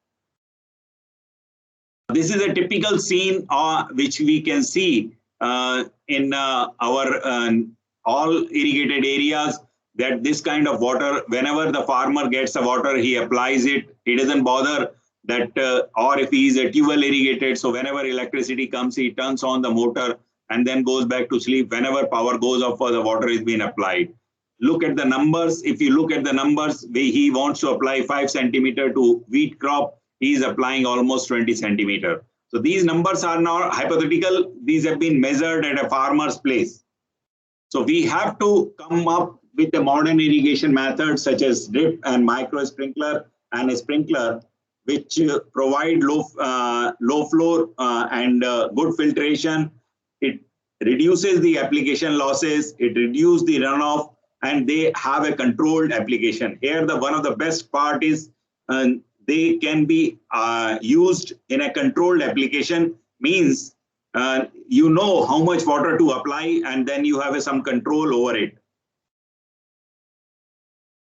Speaker 4: This is a typical scene which we can see in our all irrigated areas, that this kind of water, whenever the farmer gets the water, he applies it. He doesn't bother that, or if he is a tube irrigated, so whenever electricity comes, he turns on the motor and then goes back to sleep. Whenever power goes off, the water is being applied. Look at the numbers. If you look at the numbers, he wants to apply 5 centimeter to wheat crop, he is applying almost 20 centimeter. So these numbers are not hypothetical. These have been measured at a farmer's place. So we have to come up with the modern irrigation methods such as drip and micro sprinkler and a sprinkler, which provide low flow and good filtration. It reduces the application losses, it reduces the runoff, and they have a controlled application. Here, one of the best part is they can be used in a controlled application, means you know how much water to apply, and then you have some control over it.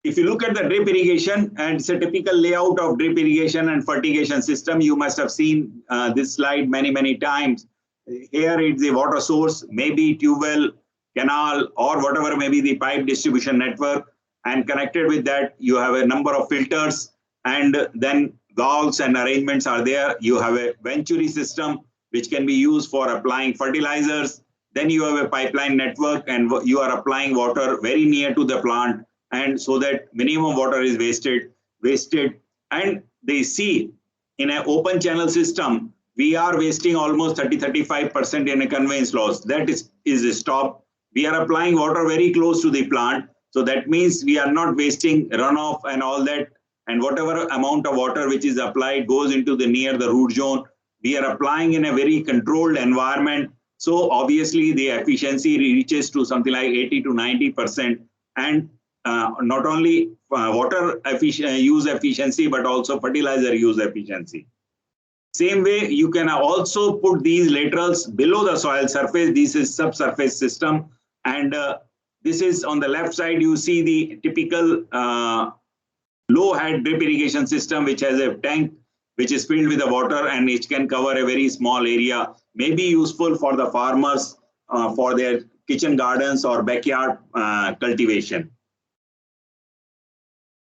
Speaker 4: If you look at the drip irrigation, and it's a typical layout of drip irrigation and fertigation system, you must have seen this slide many times. Here it's the water source, maybe tube well, canal, or whatever may be the pipe distribution network, and connected with that you have a number of filters, and then valves and arrangements are there. You have a venturi system which can be used for applying fertilizers. Then you have a pipeline network, and you are applying water very near to the plant, and so that minimum water is wasted. And they see in an open channel system, we are wasting almost 30–35% in a conveyance loss. That is stopped. We are applying water very close to the plant. So that means we are not wasting runoff and all that. And whatever amount of water which is applied goes into near the root zone. We are applying in a very controlled environment. So obviously the efficiency reaches to something like 80–90%. And not only water use efficiency, but also fertilizer use efficiency. Same way, you can also put these laterals below the soil surface. This is subsurface system. And this is on the left side, you see the typical low head drip irrigation system, which has a tank which is filled with the water, and it can cover a very small area, may be useful for the farmers for their kitchen gardens or backyard cultivation.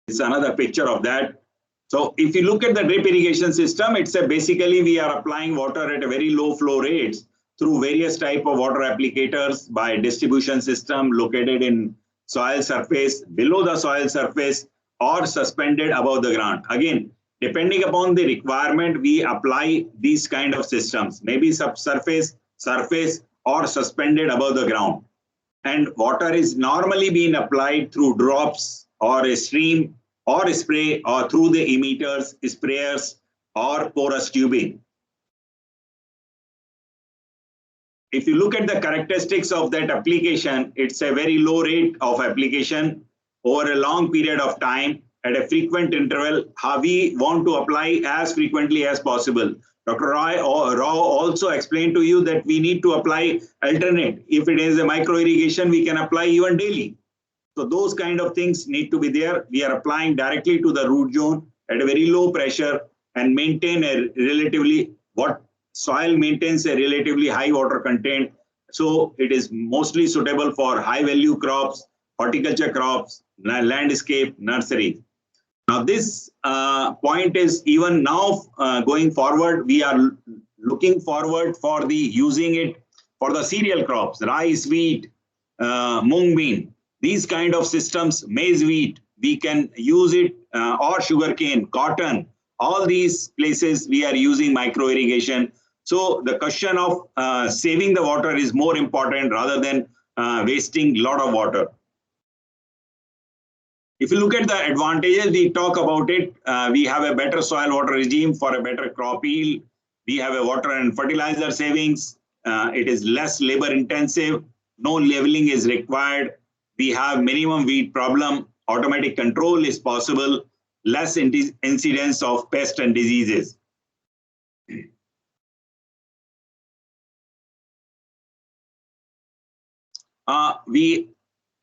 Speaker 4: It's another picture of that. So if you look at the drip irrigation system, it's basically we are applying water at a very low flow rates through various type of water applicators by distribution system located in soil surface, below the soil surface, or suspended above the ground. Again, depending upon the requirement, we apply these kind of systems, maybe subsurface, surface, or suspended above the ground. And water is normally being applied through drops or a stream or a spray, or through the emitters, sprayers, or porous tubing. If you look at the characteristics of that application, it's a very low rate of application over a long period of time at a frequent interval. How we want to apply as frequently as possible. Dr. Rao also explained to you that we need to apply alternate. If it is a micro irrigation, we can apply even daily. So those kind of things need to be there. We are applying directly to the root zone at a very low pressure and maintain a relatively, what soil maintains a relatively high water content. So it is mostly suitable for high value crops, horticulture crops, landscape, nursery. Now this point is even now going forward, we are looking forward for the using it for the cereal crops, rice, wheat, mung bean, these kind of systems, maize, wheat, we can use it or sugarcane, cotton, all these places we are using micro irrigation. So the question of saving the water is more important rather than wasting a lot of water. If you look at the advantages, we talk about it. We have a better soil water regime for a better crop yield. We have a water and fertilizer savings. It is less labor intensive. No leveling is required. We have minimum weed problem. Automatic control is possible. Less incidence of pests and diseases.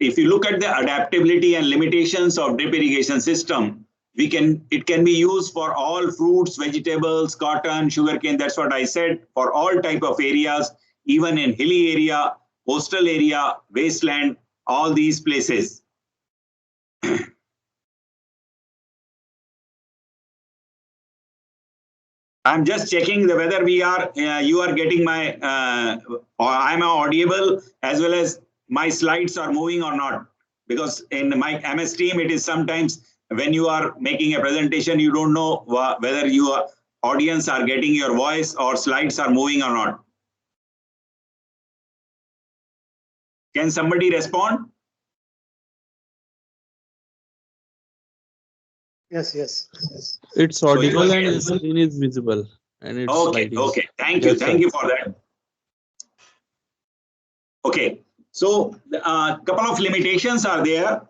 Speaker 4: If you look at the adaptability and limitations of drip irrigation system, it can be used for all fruits, vegetables, cotton, sugarcane. That's what I said, for all type of areas, even in hilly area, coastal area, wasteland, all these places. I'm just checking whether we are, you are getting my, or I'm audible as well as my slides are moving or not. Because in my MS Team, it is sometimes when you are making a presentation, you don't know whether your audience are getting your voice or slides are moving or not. Can somebody respond?
Speaker 5: Yes.
Speaker 3: It's audible and the screen is visible. And it's
Speaker 4: okay. Thank you. Thank you for that. Okay. So a couple of limitations are there.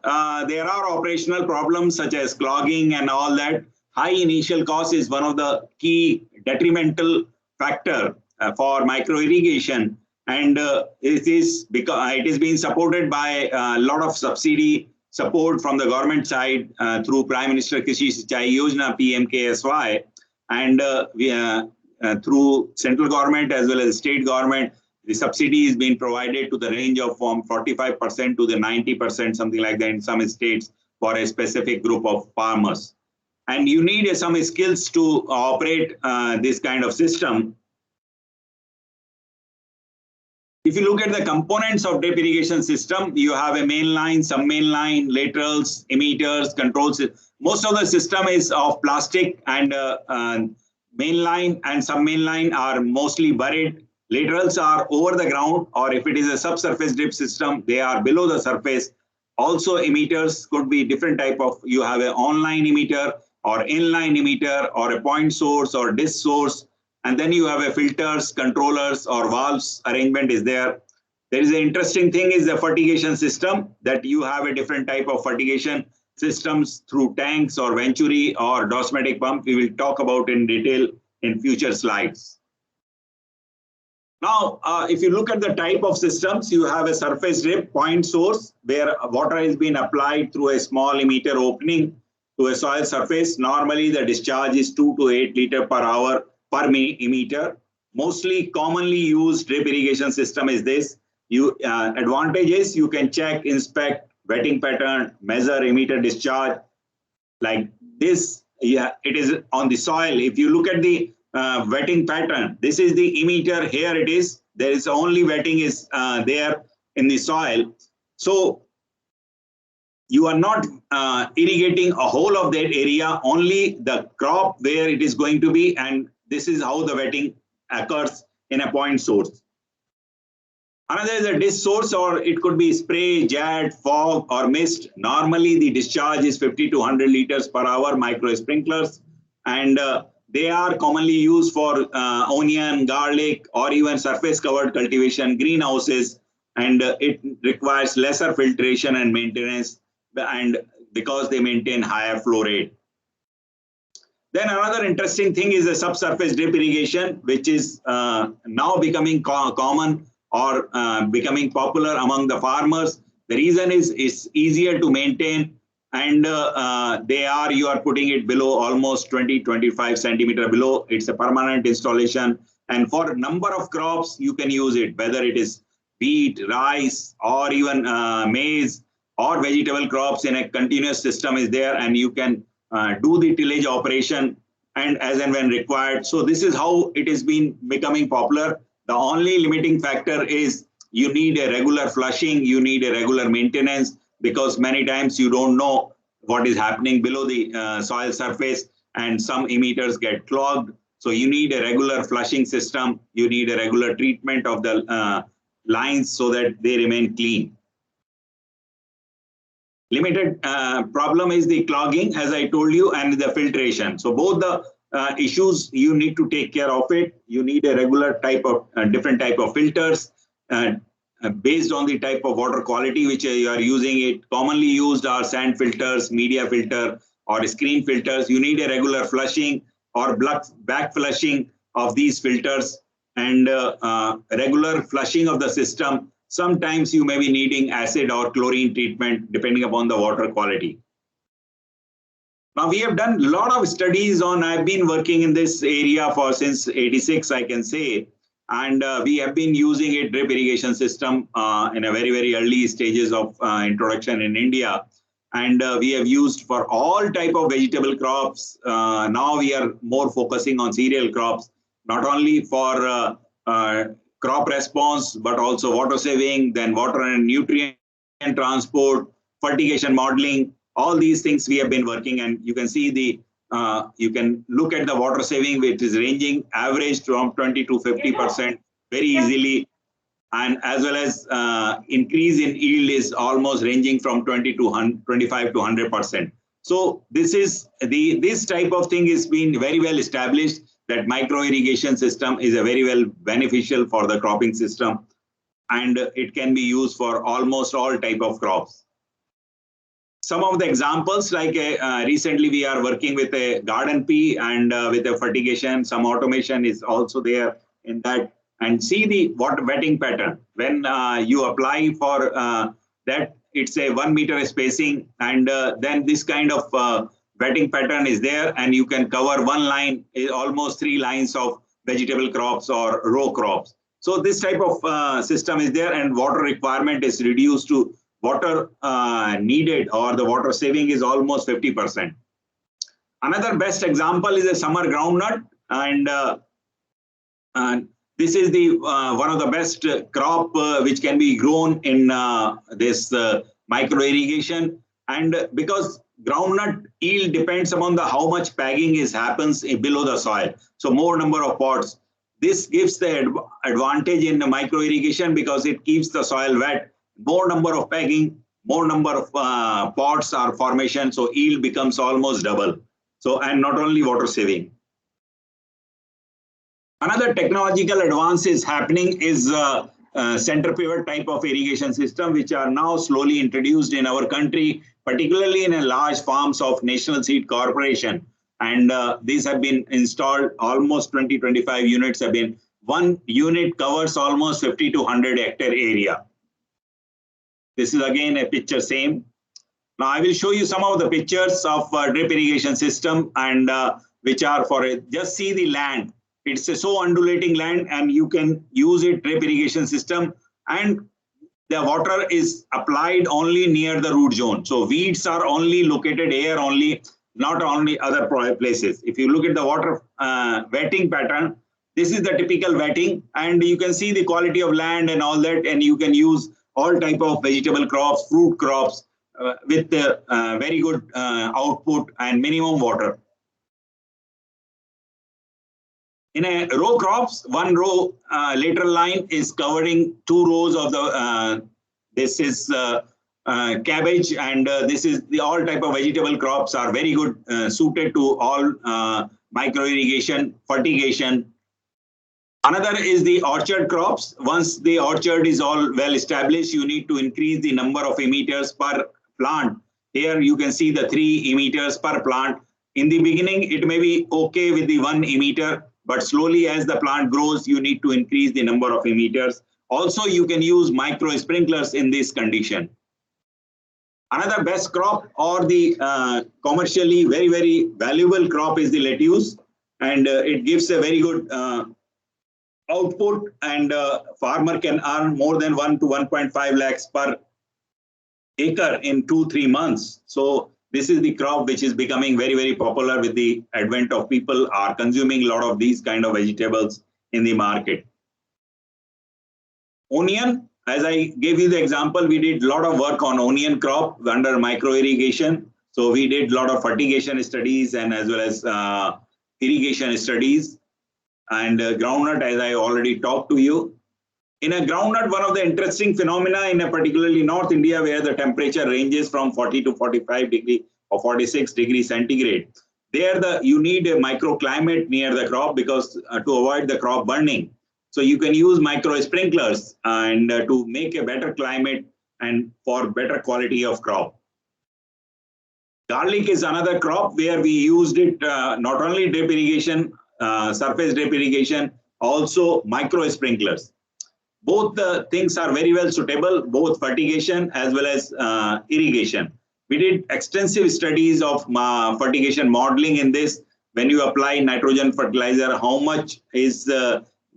Speaker 4: There are operational problems such as clogging and all that. High initial cost is one of the key detrimental factor for micro irrigation. And it is being supported by a lot of subsidy support from the government side through Prime Minister Krishi Sinchai Yojana PMKSY, and through central government as well as state government. The subsidy is being provided to the range of from 45% to the 90%, something like that in some states for a specific group of farmers. And you need some skills to operate this kind of system. If you look at the components of drip irrigation system, you have a main line, some main line, laterals, emitters, controls. Most of the system is of plastic, and main line and some main line are mostly buried. Laterals are over the ground, or if it is a subsurface drip system, they are below the surface. Also, emitters could be different type of, you have an online emitter or inline emitter or a point source or disk source. And then you have a filters, controllers or valves arrangement is there. There is an interesting thing is the fertigation system, that you have a different type of fertigation systems through tanks or venturi or osmotic pump. We will talk about in detail in future slides. Now, if you look at the type of systems, you have a surface drip point source where water is being applied through a small emitter opening to a soil surface. Normally, the discharge is 2 to 8 liters per hour per emitter. Mostly commonly used drip irrigation system is this. Advantages, you can check, inspect, wetting pattern, measure emitter discharge. Like this, yeah, it is on the soil. If you look at the wetting pattern, this is the emitter, here it is. There is only wetting is there in the soil. So you are not irrigating a whole of that area, only the crop where it is going to be, and this is how the wetting occurs in a point source. Another is a disk source, or it could be spray, jet, fog, or mist. Normally, the discharge is 50 to 100 liters per hour micro sprinklers, and they are commonly used for onion, garlic, or even surface covered cultivation, greenhouses, and it requires lesser filtration and maintenance, and because they maintain higher flow rate. Then another interesting thing is the subsurface drip irrigation, which is now becoming common or becoming popular among the farmers, The reason is it's easier to maintain, and you are putting it below almost 20-25 centimeter below. It's a permanent installation, and for number of crops you can use it, whether it is wheat, rice, or even maize or vegetable crops in a continuous system is there, and you can do the tillage operation and as and when required. So this is how it has been becoming popular. The only limiting factor is you need a regular flushing, you need a regular maintenance, because many times you don't know what is happening below the soil surface, and some emitters get clogged. So you need a regular flushing system, you need a regular treatment of the lines so that they remain clean. Limited problem is the clogging, as I told you, and the filtration. So both the issues you need to take care of it. You need a regular type of different type of filters based on the type of water quality which you are using it. Commonly used are sand filters, media filter, or screen filters. You need a regular flushing or back flushing of these filters, and regular flushing of the system. Sometimes you may be needing acid or chlorine treatment depending upon the water quality. Now we have done a lot of studies on, I've been working in this area since 86, I can say, and we have been using a drip irrigation system in a very early stages of introduction in India. And we have used for all type of vegetable crops. Now we are more focusing on cereal crops, not only for crop response, but also water saving, then water and nutrient transport, fertigation modeling. All these things we have been working, and you can see you can look at the water saving, which is ranging average from 20 to 50% very easily, and as well as increase in yield is almost ranging from 25 to 100%. So this type of thing is being very well established, that micro irrigation system is a very well beneficial for the cropping system, and it can be used for almost all type of crops. Some of the examples, like recently we are working with a garden pea and with a fertigation. Some automation is also there in that. And see the water wetting pattern. When you apply for that, it's a 1 meter spacing, and then this kind of wetting pattern is there, and you can cover one line, almost 3 lines of vegetable crops or row crops. So this type of system is there, and water requirement is reduced to water needed, or the water saving is almost 50%. Another best example is a summer groundnut, and this is the one of the best crop which can be grown in this micro irrigation. And because groundnut yield depends upon how much pagging happens below the soil, so more number of pods. This gives the advantage in the micro irrigation because it keeps the soil wet. More number of pagging, more number of pods are formation, so yield becomes almost double. So, and not only water saving. Another technological advance is happening is center pivot type of irrigation system, which are now slowly introduced in our country, particularly in a large farms of National Seed Corporation. And these have been installed, almost 20-25 units have been. One unit covers almost 50 to 100 hectare area. This is again a picture same. Now I will show you some of the pictures of drip irrigation system, and which are for just see the land. It's a so undulating land, and you can use it drip irrigation system, and the water is applied only near the root zone. So weeds are only located here only, not only other places. If you look at the water wetting pattern, this is the typical wetting, and you can see the quality of land and all that, and you can use all type of vegetable crops, fruit crops with very good output and minimum water. In a row crops, one row lateral line is covering 2 rows of the, this is cabbage, and this is the all type of vegetable crops are very good suited to all micro irrigation, fertigation. Another is the orchard crops. Once the orchard is all well established, you need to increase the number of emitters per plant. Here you can see the 3 emitters per plant. In the beginning, it may be okay with the 1 emitter, but slowly as the plant grows, you need to increase the number of emitters. Also, you can use micro sprinklers in this condition. Another best crop or the commercially very, very valuable crop is the lettuce, and it gives a very good output, and farmer can earn more than 1 to 1.5 lakhs per acre in 2-3 months. So this is the crop which is becoming very, very popular with the advent of people are consuming a lot of these kind of vegetables in the market. Onion, as I gave you the example, we did a lot of work on onion crop under micro irrigation. So we did a lot of fertigation studies and as well as irrigation studies. And groundnut, as I already talked to you. In a groundnut, one of the interesting phenomena in a particularly North India, where the temperature ranges from 40 to 45 degree or 46 degrees centigrade, there you need a microclimate near the crop because to avoid the crop burning. So you can use micro sprinklers and to make a better climate and for better quality of crop. Garlic is another crop where we used it not only drip irrigation, surface drip irrigation, also micro sprinklers. Both the things are very well suitable, both fertigation as well as irrigation. We did extensive studies of fertigation modeling in this. When you apply nitrogen fertilizer, how much is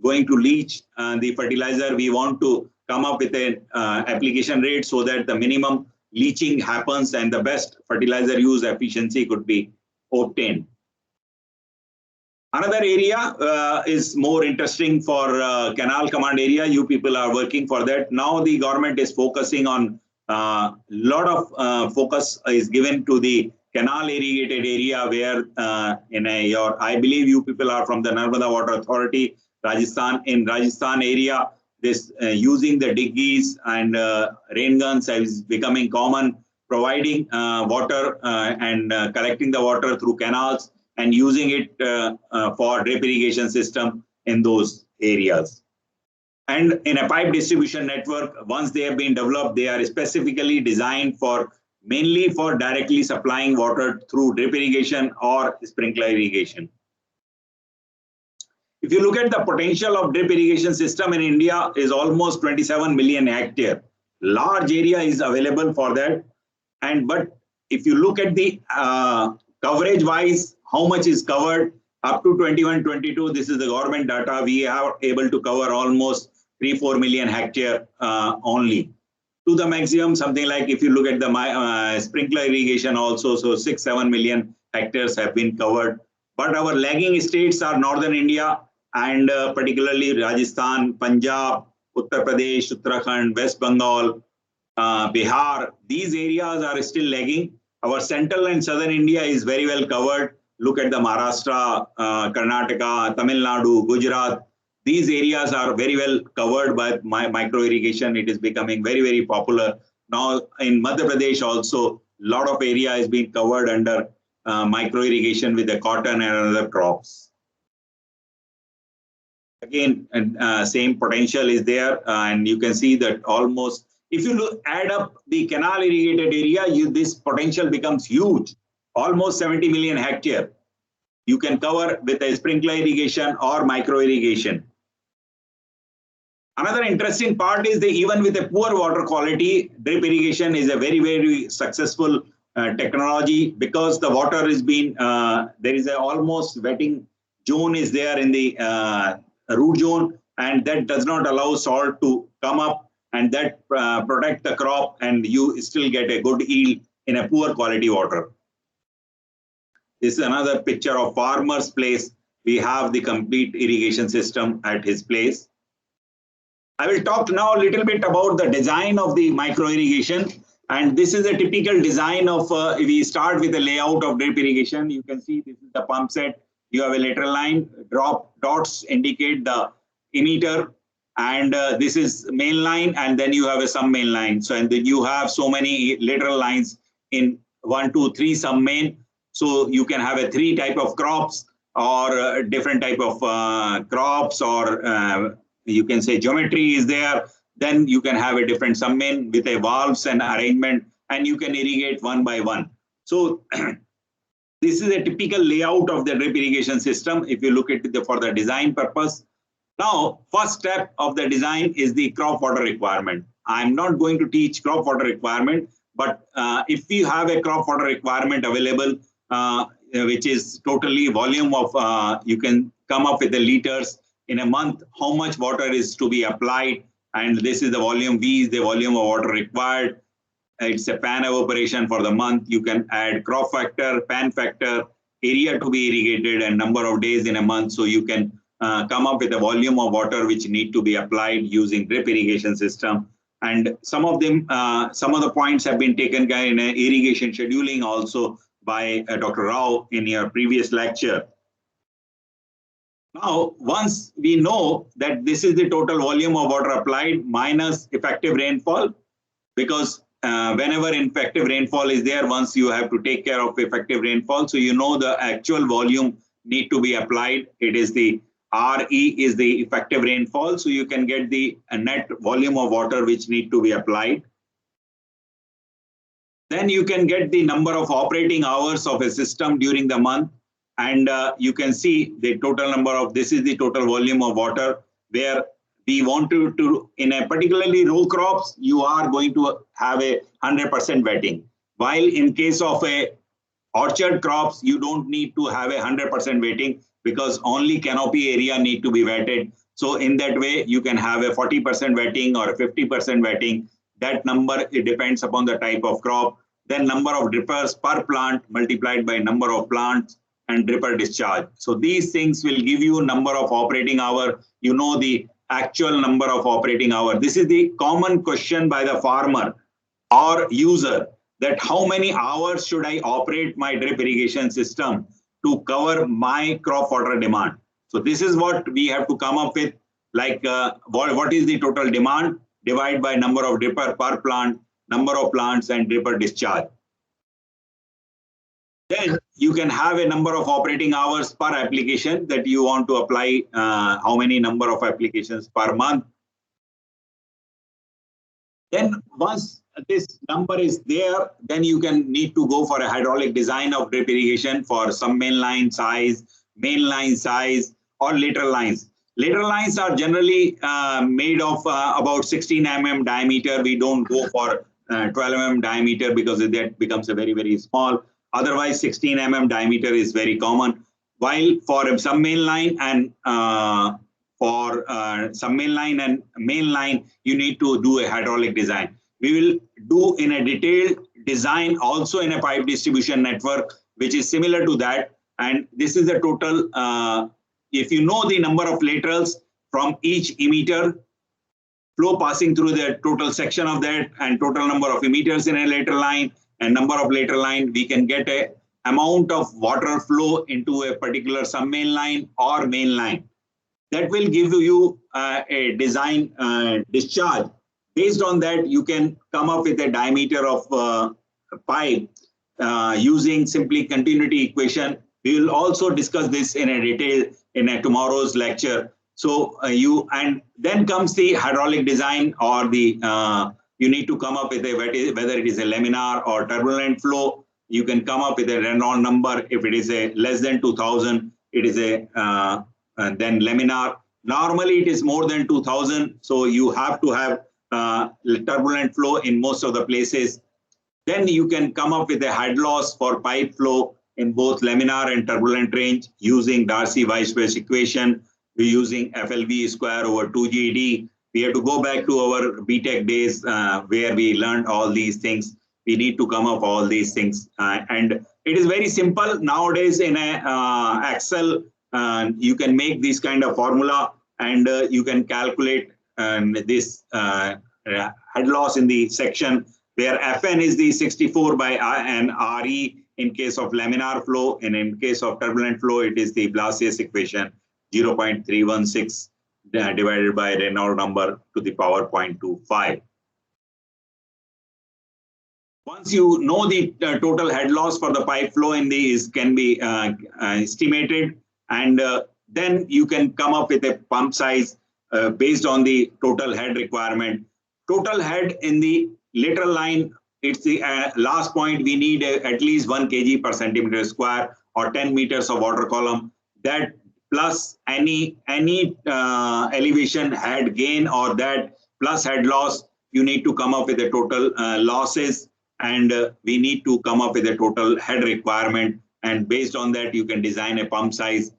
Speaker 4: going to leach the fertilizer? We want to come up with an application rate so that the minimum leaching happens and the best fertilizer use efficiency could be obtained. Another area is more interesting for canal command area. You people are working for that. Now the government is focusing on lot of focus is given to the canal irrigated area where I believe you people are from the Narmada Water Authority, Rajasthan. In Rajasthan area, this using the diggies and rain guns is becoming common, providing water and collecting the water through canals and using it for drip irrigation system in those areas. And in a pipe distribution network, once they have been developed, they are specifically designed for mainly for directly supplying water through drip irrigation or sprinkler irrigation. If you look at the potential of drip irrigation system in India is almost 27 million hectare. Large area is available for that. But if you look at the coverage wise, how much is covered up to 21-22, this is the government data, we are able to cover almost 3-4 million hectare only. To the maximum, something like if you look at the sprinkler irrigation also, so 6-7 million hectares have been covered. But our lagging states are northern India and particularly Rajasthan, Punjab, Uttar Pradesh, Uttarakhand, West Bengal, Bihar. These areas are still lagging. Our central and southern India is very well covered. Look at the Maharashtra, Karnataka, Tamil Nadu, Gujarat. These areas are very well covered by micro irrigation. It is becoming very, very popular. Now in Madhya Pradesh also, a lot of area is being covered under micro irrigation with the cotton and other crops. Again, same potential is there, and you can see that almost, if you add up the canal irrigated area, this potential becomes huge, almost 70 million hectare. You can cover with a sprinkler irrigation or micro irrigation. Another interesting part is that even with a poor water quality, drip irrigation is a very, very successful technology because the water is being, there is a almost wetting zone is there in the root zone, and that does not allow salt to come up, and that protect the crop, and you still get a good yield in a poor quality water. This is another picture of farmer's place. We have the complete irrigation system at his place. I will talk now a little bit about the design of the micro irrigation. And this is a typical design of, we start with a layout of drip irrigation. You can see this is the pump set. You have a lateral line, dots indicate the emitter, and this is main line, and then you have a sub main line. So, and then you have so many lateral lines in 1, 2, 3 sub main. So you can have a 3 type of crops or different type of crops, or you can say geometry is there. Then you can have a different sub main with a valves and arrangement, and you can irrigate one by one. So this is a typical layout of the drip irrigation system if you look at it for the design purpose. Now, first step of the design is the crop water requirement. I'm not going to teach crop water requirement, But if you have a crop water requirement available, which is totally volume of, you can come up with the liters in a month, how much water is to be applied, and this is the volume, V is the volume of water required. It's a pan evaporation for the month. You can add crop factor, pan factor, area to be irrigated, and number of days in a month. So you can come up with a volume of water which need to be applied using drip irrigation system. And some of them, some of the points have been taken in irrigation scheduling also by Dr. Rao in your previous lecture. Now, once we know that this is the total volume of water applied minus effective rainfall, because whenever effective rainfall is there, once you have to take care of effective rainfall, so you know the actual volume need to be applied. It is the RE is the effective rainfall, so you can get the net volume of water which need to be applied. Then you can get the number of operating hours of a system during the month, and you can see the total number of, this is the total volume of water, where we want to in a particularly row crops, you are going to have a 100% wetting. While in case of a orchard crops, you don't need to have a 100% wetting because only canopy area need to be wetted. So in that way, you can have a 40% wetting or a 50% wetting. That number, it depends upon the type of crop. Then number of drippers per plant multiplied by number of plants and dripper discharge. So these things will give you number of operating hour. You know the actual number of operating hour. This is the common question by the farmer or user, that how many hours should I operate my drip irrigation system to cover my crop water demand. So this is what we have to come up with, like what is the total demand divided by number of dripper per plant, number of plants and dripper discharge. Then you can have a number of operating hours per application that you want to apply, how many number of applications per month. Then once this number is there, then you can need to go for a hydraulic design of drip irrigation for some mainline size or lateral lines. Lateral lines are generally made of about 16 mm diameter. We don't go for 12 mm diameter because that becomes a very, very small. Otherwise, 16 mm diameter is very common. While for some mainline and mainline, you need to do a hydraulic design. We will do in a detailed design also in a pipe distribution network, which is similar to that. And this is the total, if you know the number of laterals from each emitter, flow passing through the total section of that and total number of emitters in a lateral line and number of lateral line, we can get a amount of water flow into a particular sub-main line or main line. That will give you a design discharge. Based on that, you can come up with a diameter of pipe using simply continuity equation. We will also discuss this in a detail in tomorrow's lecture. So and then comes the hydraulic design, or the you need to come up with a whether it is a laminar or turbulent flow. You can come up with a Reynolds number. If it is a less than 2000, it is a then laminar. Normally it is more than 2000, so you have to have turbulent flow in most of the places. Then you can come up with a head loss for pipe flow in both laminar and turbulent range using Darcy-Weisbach equation. We're using FLV square over 2GD. We have to go back to our BTech days where we learned all these things. We need to come up all these things. And it is very simple. Nowadays in a Excel, you can make this kind of formula and you can calculate this head loss in the section where Fn is the 64 by n Re in case of laminar flow, and in case of turbulent flow, it is the Blasius equation 0.316 divided by Reynolds number to the power 0.25. Once you know the total head loss for the pipe flow in these can be estimated, and then you can come up with a pump size based on the total head requirement. Total head in the lateral line, it's the last point, we need at least 1 kg per centimeter square or 10 meters of water column. That plus any elevation head gain or that plus head loss, you need to come up with the total losses. and we need to come up with a total head requirement, and based on that you can design a pump size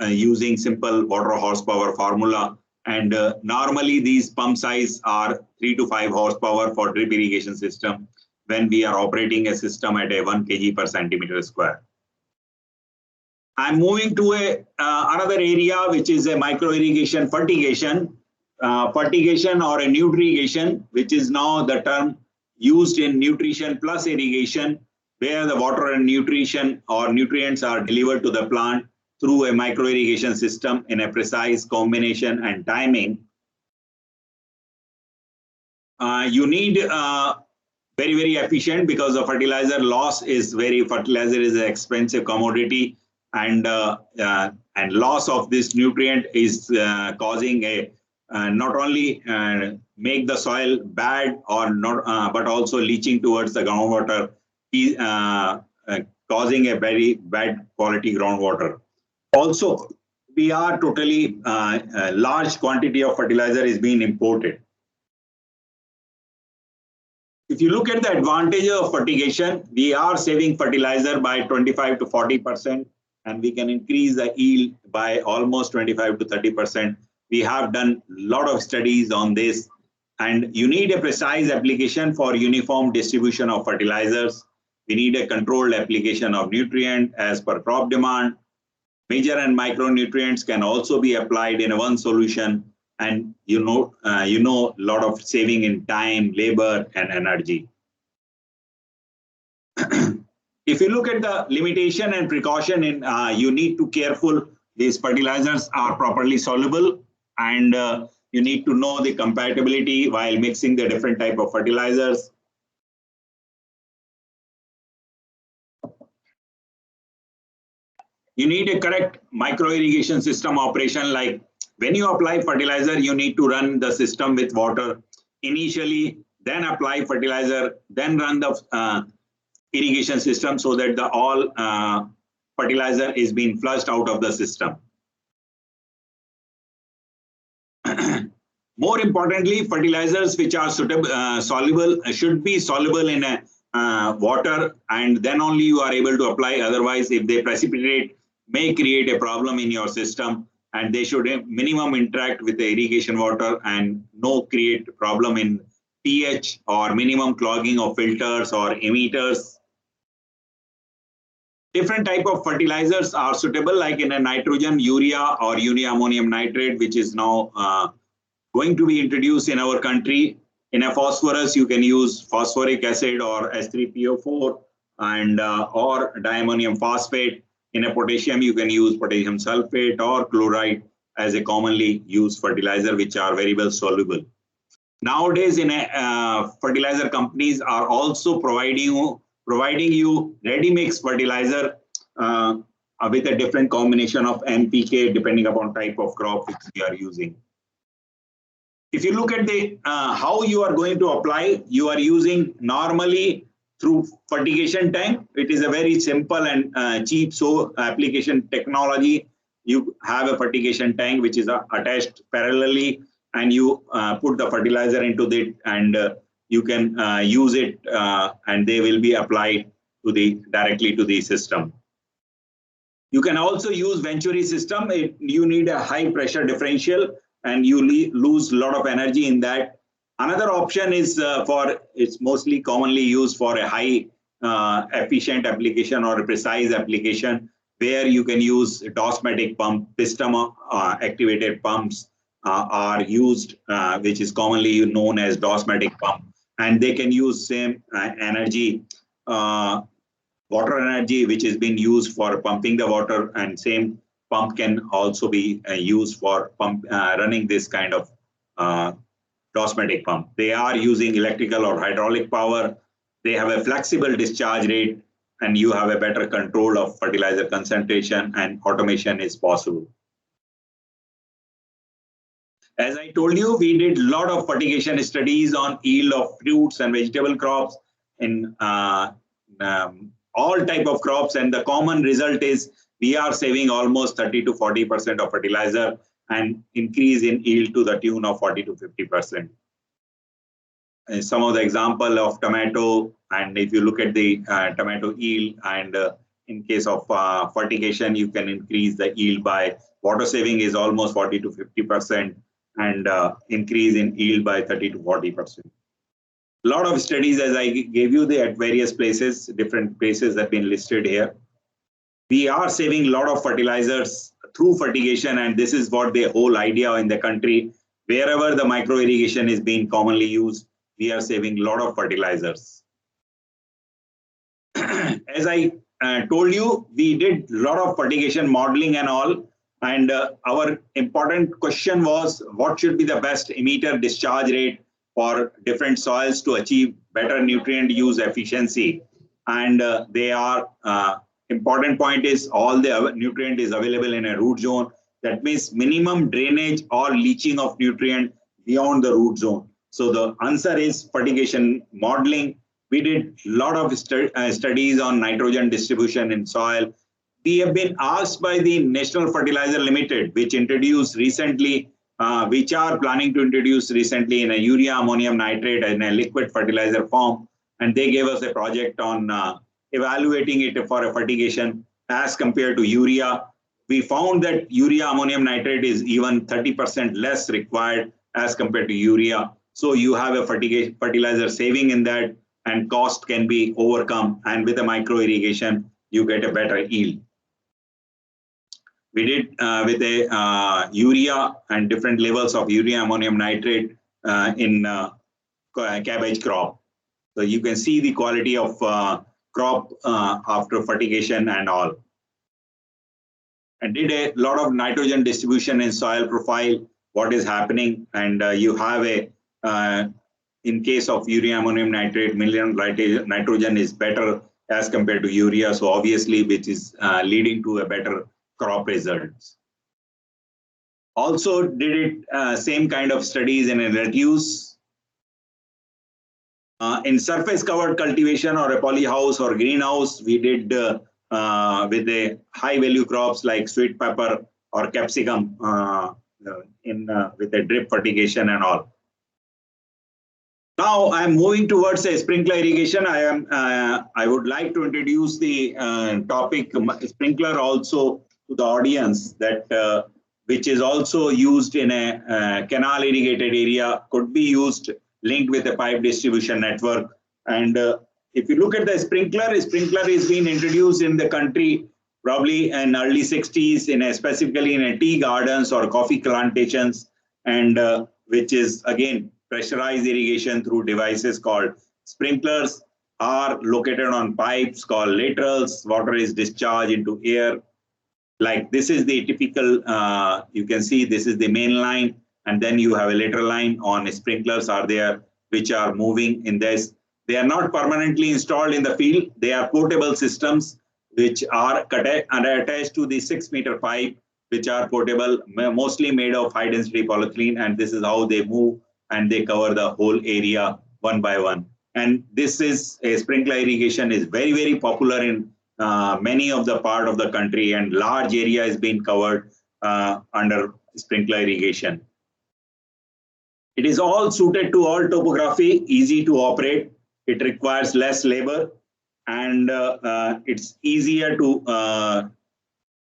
Speaker 4: using simple water horsepower formula. And normally these pump size are 3 to 5 horsepower for drip irrigation system when we are operating a system at a 1 kg per centimeter square. I'm moving to another area, which is a micro irrigation fertigation. Fertigation or a nutrition, which is now the term used in nutrition plus irrigation, where the water and nutrition or nutrients are delivered to the plant through a micro irrigation system in a precise combination and timing. You need very efficient, because the fertilizer fertilizer is an expensive commodity, and loss of this nutrient is causing a not only make the soil bad or not, but also leaching towards the groundwater, causing a very bad quality groundwater. Also, we are totally large quantity of fertilizer is being imported. If you look at the advantage of fertigation, we are saving fertilizer by 25 to 40%, and we can increase the yield by almost 25 to 30%. We have done a lot of studies on this, and you need a precise application for uniform distribution of fertilizers. We need a controlled application of nutrient as per crop demand. Major and micronutrients can also be applied in one solution, and you know a lot of saving in time, labor, and energy. If you look at the limitation and precaution, you need to careful these fertilizers are properly soluble, and you need to know the compatibility while mixing the different type of fertilizers. You need a correct micro irrigation system operation. Like when you apply fertilizer, you need to run the system with water initially, then apply fertilizer, then run the irrigation system, so that the all fertilizer is being flushed out of the system. More importantly, fertilizers which are soluble should be soluble in water, and then only you are able to apply. Otherwise, if they precipitate, may create a problem in your system, and they should minimum interact with the irrigation water and no create problem in pH or minimum clogging of filters or emitters. Different type of fertilizers are suitable, like in a nitrogen, urea or urea ammonium nitrate, which is now going to be introduced in our country. In a phosphorus, you can use phosphoric acid or S3PO4 and or diammonium phosphate. In a potassium, you can use potassium sulfate or chloride as a commonly used fertilizer, which are very well soluble. Nowadays, in fertilizer companies are also providing you ready mix fertilizer with a different combination of NPK depending upon type of crop which you are using. If you look at the how you are going to apply, you are using normally through fertigation tank. It is a very simple and cheap application technology. You have a fertigation tank which is attached parallelly, and you put the fertilizer into it, and you can use it, and they will be applied to directly to the system. You can also use Venturi system. You need a high pressure differential, and you lose a lot of energy in that. Another option is it's mostly commonly used for a high efficient application or a precise application, where you can use osmotic pump. Piston activated pumps are used, which is commonly known as osmotic pump, and they can use same energy, water energy, which is being used for pumping the water, and same pump can also be used for running this kind of osmotic pump. They are using electrical or hydraulic power. They have a flexible discharge rate, and you have a better control of fertilizer concentration, and automation is possible. As I told you, we did a lot of fertigation studies on yield of fruits and vegetable crops in all type of crops, and the common result is we are saving almost 30 to 40% of fertilizer and increase in yield to the tune of 40 to 50%. some of the example of tomato, and if you look at the tomato yield, and in case of fertigation, you can increase the yield by water saving is almost 40 to 50%, and increase in yield by 30 to 40%. A lot of studies, as I gave you, at various places, different places have been listed here. We are saving a lot of fertilizers through fertigation, and this is what the whole idea in the country. Wherever the micro irrigation is being commonly used, we are saving a lot of fertilizers. As I told you, we did a lot of fertigation modeling and all, and our important question was, what should be the best emitter discharge rate for different soils to achieve better nutrient use efficiency? And they are important point is all the nutrient is available in a root zone. That means minimum drainage or leaching of nutrient beyond the root zone. So the answer is fertigation modeling. We did a lot of studies on nitrogen distribution in soil. We have been asked by the National Fertilizer Limited, which introduced recently, which are planning to introduce recently in a urea ammonium nitrate in a liquid fertilizer form. And they gave us a project on evaluating it for a fertigation as compared to urea. We found that urea ammonium nitrate is even 30% less required as compared to urea. So you have a fertilizer saving in that, and cost can be overcome. And with a micro irrigation, you get a better yield. We did with a urea and different levels of urea ammonium nitrate in cabbage crop. So you can see the quality of crop after fertigation and all. And did a lot of nitrogen distribution in soil profile, what is happening, and you have a, in case of urea ammonium nitrate, million nitrogen is better as compared to urea, so obviously which is leading to a better crop results. Also did it same kind of studies in a lettuce. In surface covered cultivation or a polyhouse or greenhouse, we did with the high value crops like sweet pepper or capsicum with the drip fertigation and all. Now I'm moving towards a sprinkler irrigation. I would like to introduce the topic sprinkler also to the audience, that which is also used in a canal irrigated area, could be used linked with a pipe distribution network. And if you look at the sprinkler is being introduced in the country probably in early 60s, specifically in a tea gardens or coffee plantations, and which is again pressurized irrigation through devices called sprinklers, are located on pipes called laterals. Water is discharged into air. Like this is the typical, you can see this is the main line, and then you have a lateral line on sprinklers are there, which are moving in this. They are not permanently installed in the field. They are portable systems which are attached to the 6-meter pipe, which are portable, mostly made of high density polyethylene, and this is how they move and they cover the whole area one by one. And this is a sprinkler irrigation is very, very popular in many of the part of the country, and large area is being covered under sprinkler irrigation. It is all suited to all topography, easy to operate. It requires less labor, and it's easier to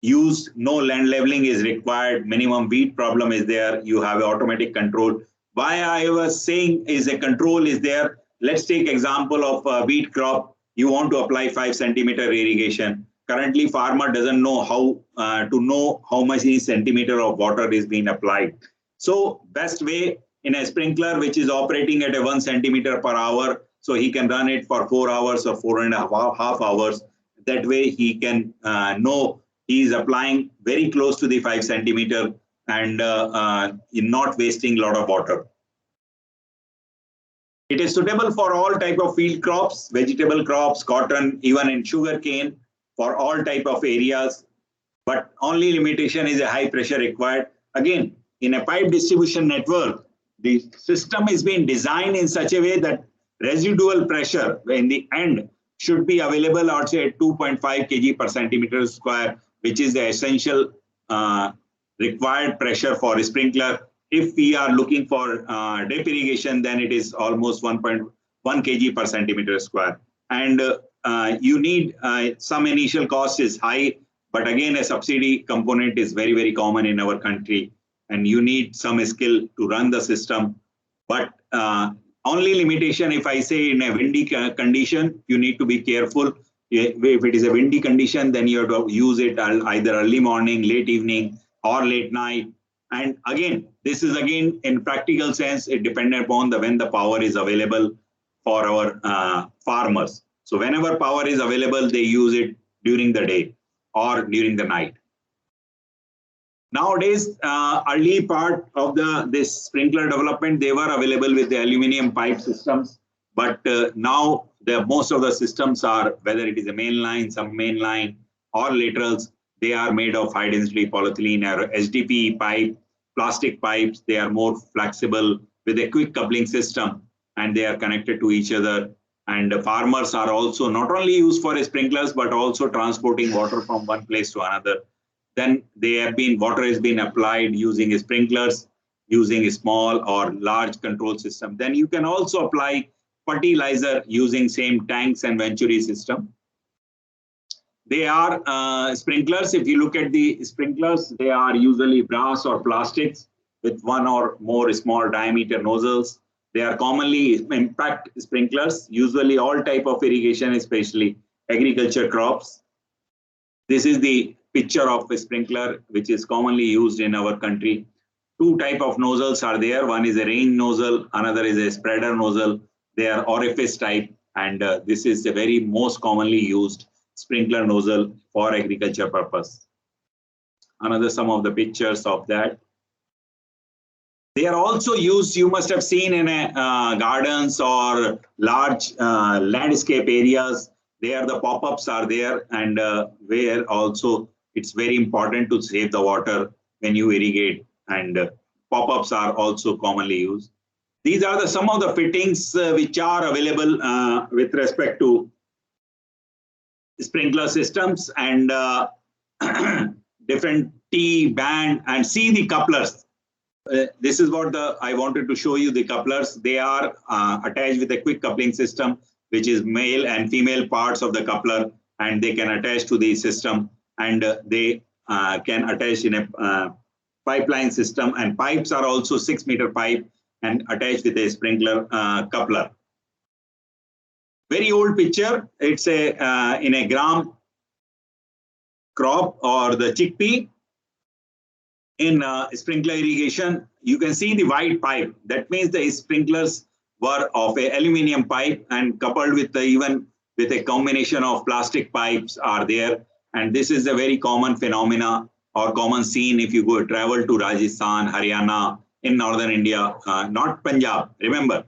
Speaker 4: use. No land leveling is required. Minimum weed problem is there. You have automatic control. Why I was saying is a control is there. Let's take example of wheat crop. You want to apply 5-centimeter irrigation. Currently, farmer doesn't know how to know how much centimeter of water is being applied. So best way in a sprinkler which is operating at a 1 centimeter per hour, so he can run it for 4 hours or 4.5 hours. That way he can know he is applying very close to the 5 centimeter and not wasting a lot of water. It is suitable for all type of field crops, vegetable crops, cotton, even in sugarcane, for all type of areas. But only limitation is a high pressure required. Again, in a pipe distribution network, the system is being designed in such a way that residual pressure in the end should be available also at 2.5 kg per centimeter square, which is the essential required pressure for a sprinkler. if we are looking for drip irrigation, then it is almost 1.1 kg per centimeter square. And you need some initial cost is high, but again, a subsidy component is very, very common in our country. And you need some skill to run the system. But only limitation, if I say in a windy condition, you need to be careful. If it is a windy condition, then you have to use it either early morning, late evening, or late night. And again, this is again in practical sense, it depends upon when the power is available for our farmers. So whenever power is available, they use it during the day or during the night. Nowadays, early part of this sprinkler development, they were available with the aluminum pipe systems. But now most of the systems are, whether it is a main line, some main line, or laterals, they are made of high density polyethylene or HDPE pipe, plastic pipes. They are more flexible with a quick coupling system, and they are connected to each other. And the farmers are also not only used for sprinklers, but also transporting water from one place to another. Then water has been applied using sprinklers, using a small or large control system. Then you can also apply fertilizer using same tanks and venturi system. They are sprinklers. If you look at the sprinklers, they are usually brass or plastics with one or more small diameter nozzles. They are commonly impact sprinklers, usually all type of irrigation, especially agriculture crops. This is the picture of a sprinkler, which is commonly used in our country. Two type of nozzles are there. One is a range nozzle, another is a spreader nozzle. They are orifice type, and this is the very most commonly used sprinkler nozzle for agriculture purpose. Some of the pictures of that. They are also used, you must have seen in gardens or large landscape areas. There the pop-ups are there, and where also it's very important to save the water when you irrigate, and pop-ups are also commonly used. These are some of the fittings which are available with respect to sprinkler systems, and different T band, and see the couplers. This is what I wanted to show you, the couplers. They are attached with a quick coupling system, which is male and female parts of the coupler, and they can attach to the system, and they can attach in a pipeline system, and pipes are also 6-meter pipe and attached with a sprinkler coupler. Very old picture. It's in a gram crop or the chickpea. In sprinkler irrigation, you can see the white pipe. That means the sprinklers were of a aluminum pipe and coupled with even with a combination of plastic pipes are there. And this is a very common phenomena or common scene if you go travel to Rajasthan, Haryana, in northern India, not Punjab. Remember,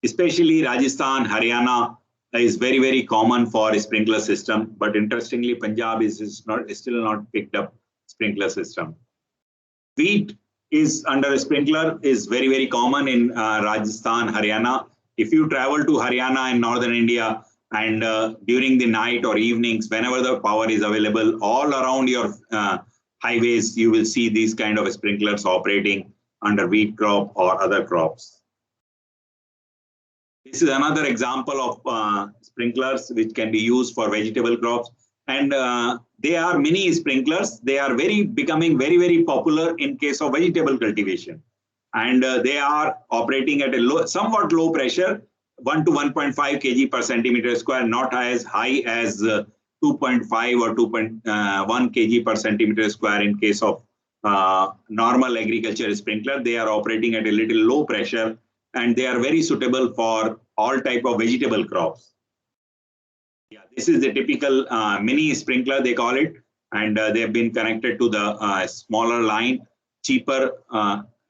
Speaker 4: especially Rajasthan, Haryana is very, very common for a sprinkler system. But interestingly, Punjab is still not picked up sprinkler system. Wheat is under a sprinkler is very, very common in Rajasthan, Haryana. If you travel to Haryana in northern India, and during the night or evenings, whenever the power is available, all around your highways, you will see these kind of sprinklers operating under wheat crop or other crops. This is another example of sprinklers which can be used for vegetable crops. And they are mini sprinklers. They are becoming very, very popular in case of vegetable cultivation. And they are operating at a somewhat low pressure, 1 to 1.5 kg per centimeter square, not as high as 2.5 or 2.1 kg per centimeter square in case of normal agriculture sprinkler. They are operating at a little low pressure, and they are very suitable for all type of vegetable crops. Yeah, this is the typical mini sprinkler, they call it, and they have been connected to the smaller line, cheaper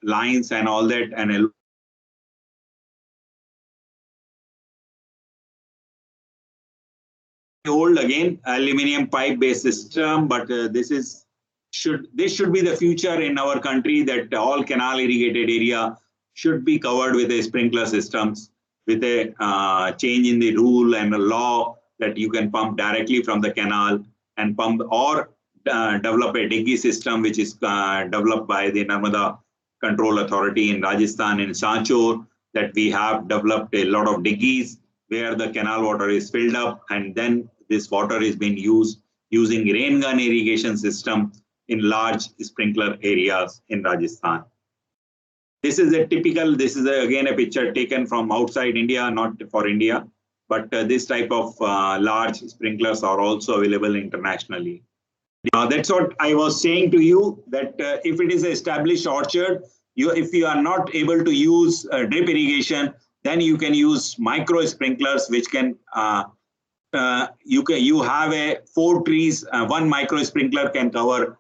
Speaker 4: lines and all that, and old again aluminum pipe based system, but this should be the future in our country, that all canal irrigated area should be covered with a sprinkler systems, with a change in the rule and a law that you can pump directly from the canal and pump, or develop a diggy system which is developed by the Narmada Control Authority in Rajasthan, in Sanchor, that we have developed a lot of diggies where the canal water is filled up, and then this water is being used using rain gun irrigation system in large sprinkler areas in Rajasthan. This is again a picture taken from outside India, not for India, but this type of large sprinklers are also available internationally. That's what I was saying to you, that if it is an established orchard, if you are not able to use drip irrigation, then you can use micro sprinklers, which can you have a 4 trees, one micro sprinkler can cover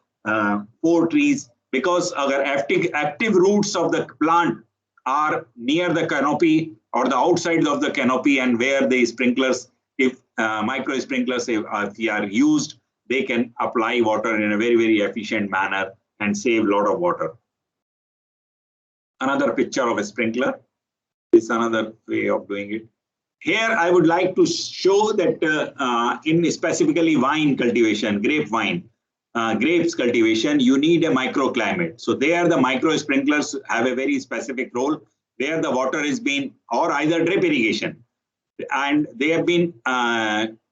Speaker 4: 4 trees, because our active roots of the plant are near the canopy or the outside of the canopy, and where the sprinklers, if micro sprinklers if they are used, they can apply water in a very, very efficient manner and save a lot of water. Another picture of a sprinkler is another way of doing it. Here, I would like to show that in specifically vine cultivation, grapevine, grapes cultivation, you need a microclimate. So there the micro sprinklers have a very specific role where the water is being, or either drip irrigation. And they have been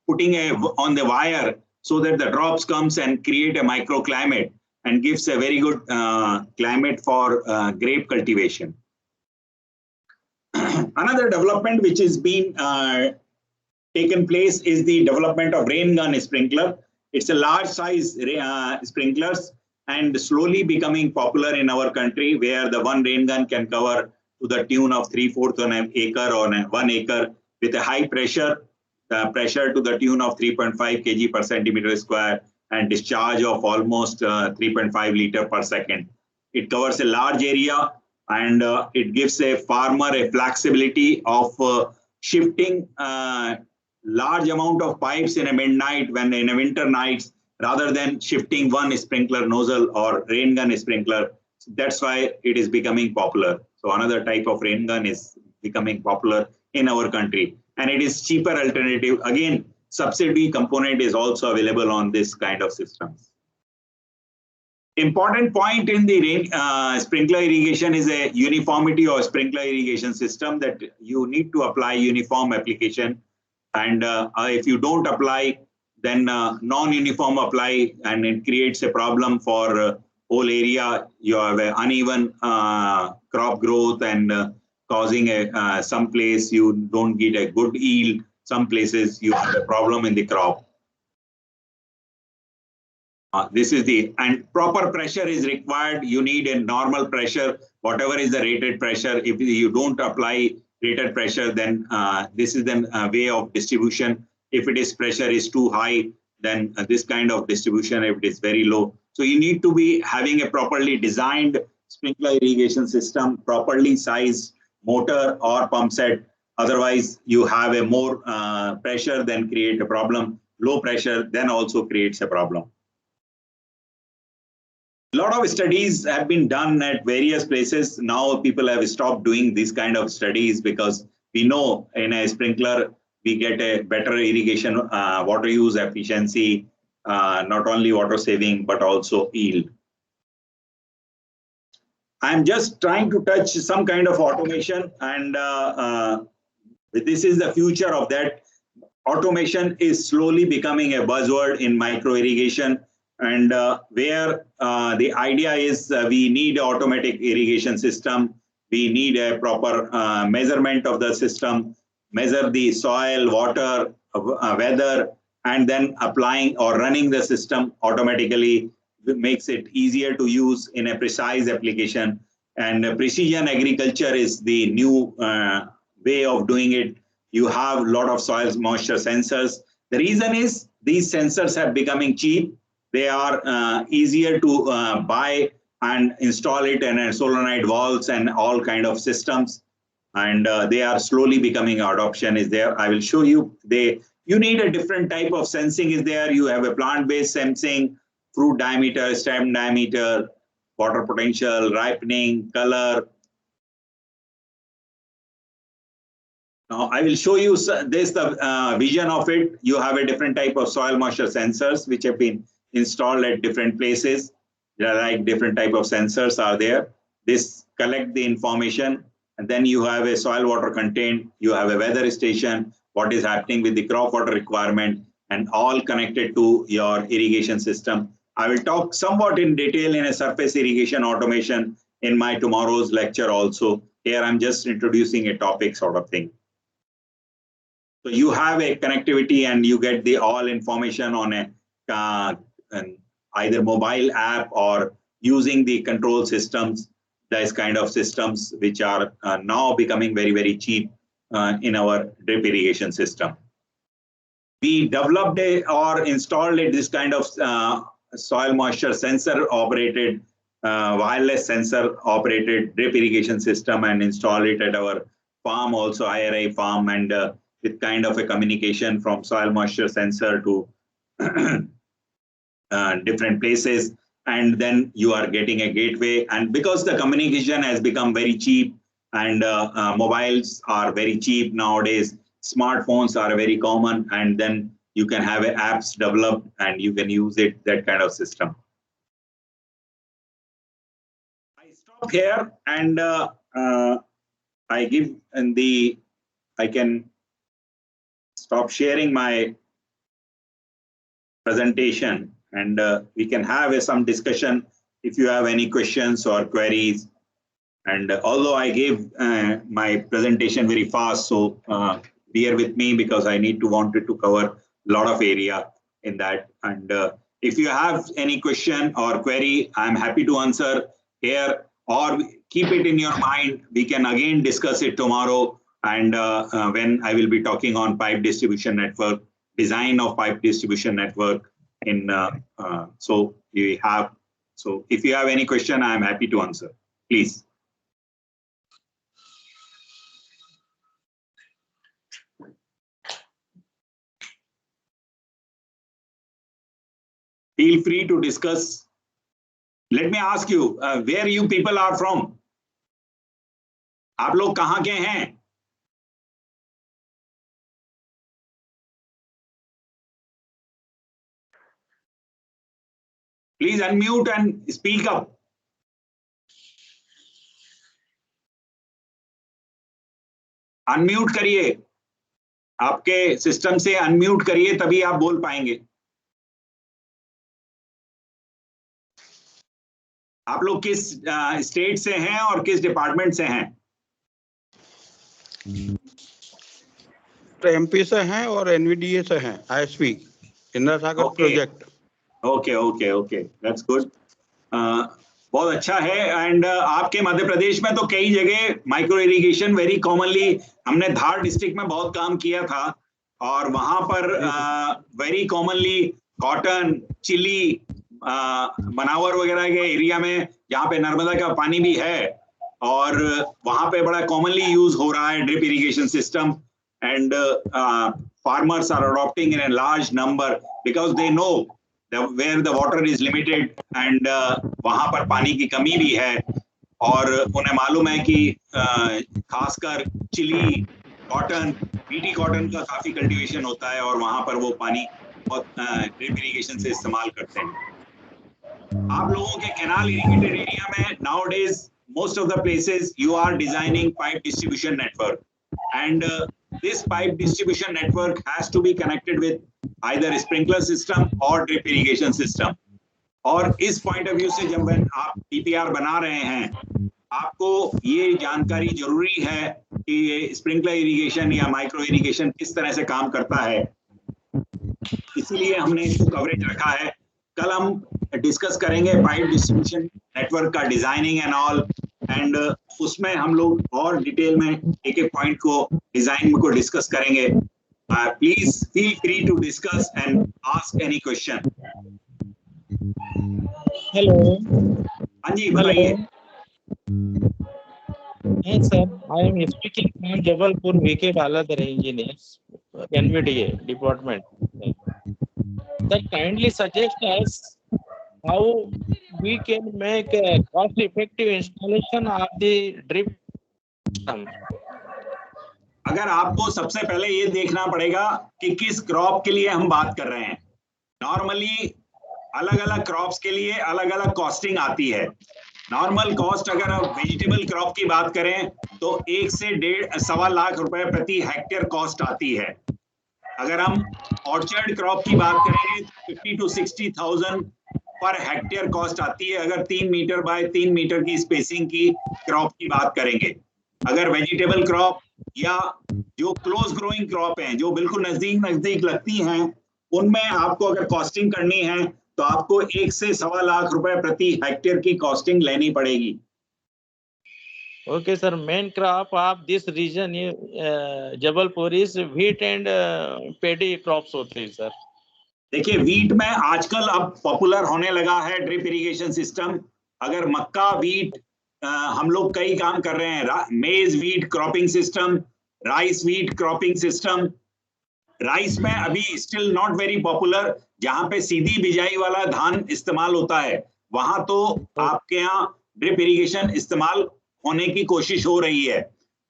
Speaker 4: putting on the wire so that the drops comes and create a microclimate and gives a very good climate for grape cultivation. Another development which is being taken place is the development of rain gun sprinkler. It's a large size sprinklers and slowly becoming popular in our country, where the one rain gun can cover to the tune of 3/4 of an acre or 1 acre with a high pressure, pressure to the tune of 3.5 kg per centimeter square and discharge of almost 3.5 liter per second. It covers a large area, and it gives a farmer a flexibility of shifting large amount of pipes in a midnight when in a winter nights, rather than shifting one sprinkler nozzle or rain gun sprinkler. That's why it is becoming popular. So another type of rain gun is becoming popular in our country, and it is cheaper alternative. Again, subsidy component is also available on this kind of systems. Important point in the sprinkler irrigation is a uniformity of sprinkler irrigation system, that you need to apply uniform application. And if you don't apply, then non-uniform apply, and it creates a problem for whole area. You have an uneven crop growth, and causing a some place you don't get a good yield. Some places you have a problem in the crop. This is and proper pressure is required. You need a normal pressure, whatever is the rated pressure. If you don't apply rated pressure, then this is the way of distribution. If it is pressure is too high, then this kind of distribution, if it is very low. So you need to be having a properly designed sprinkler irrigation system, properly sized motor or pump set. Otherwise, you have a more pressure, then create a problem. Low pressure then also creates a problem. A lot of studies have been done at various places. Now people have stopped doing these kind of studies, because we know in a sprinkler, we get a better irrigation, water use efficiency, not only water saving, but also yield. I'm just trying to touch some kind of automation, and this is the future of that. Automation is slowly becoming a buzzword in micro irrigation, and where the idea is we need an automatic irrigation system. We need a proper measurement of the system, measure the soil, water, weather, and then applying or running the system automatically makes it easier to use in a precise application. And precision agriculture is the new way of doing it. You have a lot of soil moisture sensors. The reason is these sensors are becoming cheap. They are easier to buy and install it in solenoid valves and all kind of systems. And they are slowly becoming, adoption is there. I will show you. You need a different type of sensing is there. You have a plant-based sensing, fruit diameter, stem diameter, water potential, ripening, color. Now I will show you this, the vision of it. You have a different type of soil moisture sensors which have been installed at different places. There are like different type of sensors are there. this collect the information, and then you have a soil water content, you have a weather station, what is happening with the crop water requirement, and all connected to your irrigation system. I will talk somewhat in detail in a surface irrigation automation in my tomorrow's lecture also. Here I'm just introducing a topic sort of thing. So you have a connectivity and you get the all information on a either mobile app or using the control systems, those kind of systems which are now becoming very, very cheap in our drip irrigation system. We developed or installed this kind of soil moisture sensor operated, wireless sensor operated drip irrigation system and install it at our farm also, IRI farm, and with kind of a communication from soil moisture sensor to different places, and then you are getting a gateway. And because the communication has become very cheap and mobiles are very cheap nowadays, smartphones are very common, and then you can have apps developed and you can use it, that kind of system. I stop here and I give I can stop sharing my presentation, and we can have some discussion if you have any questions or queries. And although I gave my presentation very fast, so bear with me because I wanted to cover a lot of area in that. And if you have any question or query, I'm happy to answer here, or keep it in your mind. We can again discuss it tomorrow, and when I will be talking on pipe distribution network, design of pipe distribution network. So if you have any question, I'm happy to answer. Please. Feel free to discuss. Let me ask you, where you people are from? आप लोग कहाँ के हैं? Please unmute and speak up. Unmute करिए. आपके system से unmute करिए, तभी आप बोल पाएंगे. आप लोग किस स्टेट से हैं और किस डिपार्टमेंट से हैं?
Speaker 5: एमपी से हैं और एनवीडीए से हैं, ISP Indira Sagar project.
Speaker 4: Okay, that's good. बहुत अच्छा है. एंड आपके मध्य प्रदेश में तो कई जगह माइक्रो इरिगेशन वेरी कॉमनली, हमने धार डिस्ट्रिक्ट में बहुत काम किया था, और वहां पर very commonly cotton, chilli, Manawar वगैरह के एरिया में जहाँ पे नर्मदा का पानी भी है, और वहां पे बड़ा कॉमनली यूज हो रहा है drip irrigation system. And farmers are adopting in a large number because they know where the water is limited and वहां पर पानी की कमी भी है, और उन्हें मालूम है कि खासकर चिली, कॉटन, बीटी कॉटन का काफी कल्टीवेशन होता है, और वहां पर वो पानी बहुत ड्रिप इरिगेशन से इस्तेमाल करते हैं. आप लोगों के कैनाल इरिगेटेड एरिया में nowadays most of the places you are designing pipe distribution network, and this pipe distribution network has to be connected with either sprinkler system or drip irrigation system. और इस point of view से जब आप DPR बना रहे हैं, आपको ये जानकारी जरूरी है कि ये स्प्रिंकलर इरिगेशन या माइक्रो इरिगेशन किस तरह से काम करता है. इसीलिए हमने इसको कवरेज रखा है. कल हम डिस्कस करेंगे पाइप डिस्ट्रीब्यूशन नेटवर्क का डिजाइनिंग एंड ऑल, एंड उसमें हम लोग और डिटेल में एक एक पॉइंट को डिजाइन को डिस्कस करेंगे. Please feel free to discuss and ask any question.
Speaker 3: Hello.
Speaker 4: हाँ जी, बताइए.
Speaker 3: Yes, sir. I am speaking from Jabalpur, VK Baladhar Engineers, NVDA department. Sir, kindly suggest us how we can make a cost-effective installation of the drip system.
Speaker 4: अगर आपको सबसे पहले ये देखना पड़ेगा कि किस क्रॉप के लिए हम बात कर रहे हैं. नॉर्मली अलग अलग क्रॉप्स के लिए अलग अलग कॉस्टिंग आती है. नॉर्मल कॉस्ट अगर आप वेजिटेबल क्रॉप की बात करें तो 1 से 1.5 लाख रुपए प्रति हेक्टेयर कॉस्ट आती है। अगर हम ऑर्चर्ड क्रॉप की बात करेंगे 50 to 60,000 पर हेक्टेयर कॉस्ट आती है, अगर 3 मीटर बाय 3 मीटर की स्पेसिंग की क्रॉप की बात करेंगे। अगर वेजिटेबल क्रॉप या जो क्लोज ग्रोइंग क्रॉप हैं, जो बिल्कुल नजदीक लगती हैं, उनमें आपको अगर कॉस्टिंग करनी है तो आपको 1 से 1.25 लाख रुपए प्रति हेक्टेयर की कॉस्टिंग लेनी पड़ेगी।
Speaker 3: Okay, sir. Main crop of this region, Jabalpur, is wheat and paddy crops होते हैं, sir.
Speaker 4: देखिए, वीट में आजकल अब पॉपुलर होने लगा है ड्रिप इरिगेशन सिस्टम। अगर मक्का, वीट, हम लोग कई काम कर रहे हैं। मेज wheat cropping system, rice wheat cropping system. Rice में अभी स्टिल नॉट वेरी पॉपुलर, जहां पे सीधी बिजाई वाला धान इस्तेमाल होता है, वहां तो आपके यहाँ ड्रिप इरिगेशन इस्तेमाल होने की कोशिश हो रही है।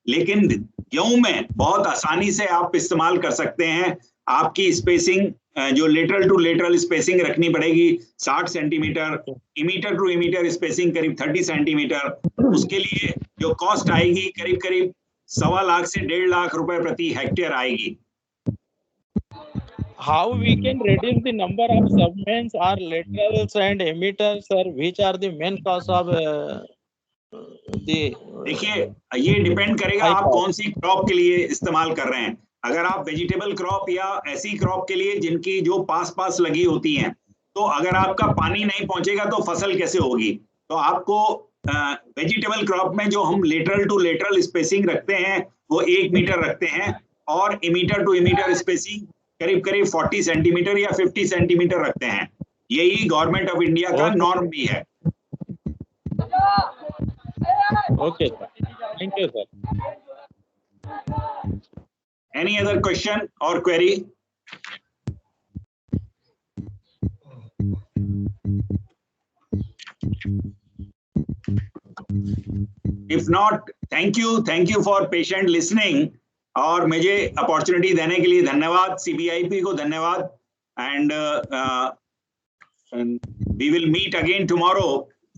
Speaker 4: लेकिन गेहूं में बहुत आसानी से आप इस्तेमाल कर सकते हैं। आपकी स्पेसिंग जो लेटरल टू लेटरल स्पेसिंग रखनी पड़ेगी 60 centimetre, emitter to emitter spacing करीब 30 सेंटीमीटर। उसके लिए जो कॉस्ट आएगी करीब 1.25 लाख से 1.5 लाख रुपए प्रति हेक्टेयर आएगी।
Speaker 3: How we can reduce the number of segments or laterals and emitters, sir? Which are the main cause of the?
Speaker 4: देखिए, ये डिपेंड करेगा आप कौन सी क्रॉप के लिए इस्तेमाल कर रहे हैं। अगर आप वेजिटेबल क्रॉप या ऐसी क्रॉप के लिए जिनकी जो पास लगी होती हैं, तो अगर आपका पानी नहीं पहुंचेगा तो फसल कैसे होगी। तो आपको वेजिटेबल क्रॉप में जो हम लेटरल टू लेटरल स्पेसिंग रखते हैं वो 1 मीटर रखते हैं, और इमीटर टू इमीटर स्पेसिंग करीब 40 सेंटीमीटर या 50 सेंटीमीटर रखते हैं। यही गवर्नमेंट ऑफ इंडिया का नॉर्म भी है।
Speaker 3: Okay, sir. Thank you, sir.
Speaker 4: Any other question or query? If not, thank you for patient listening, और मुझे अपॉर्चुनिटी देने के लिए धन्यवाद, CBIP को धन्यवाद, and we will meet again tomorrow।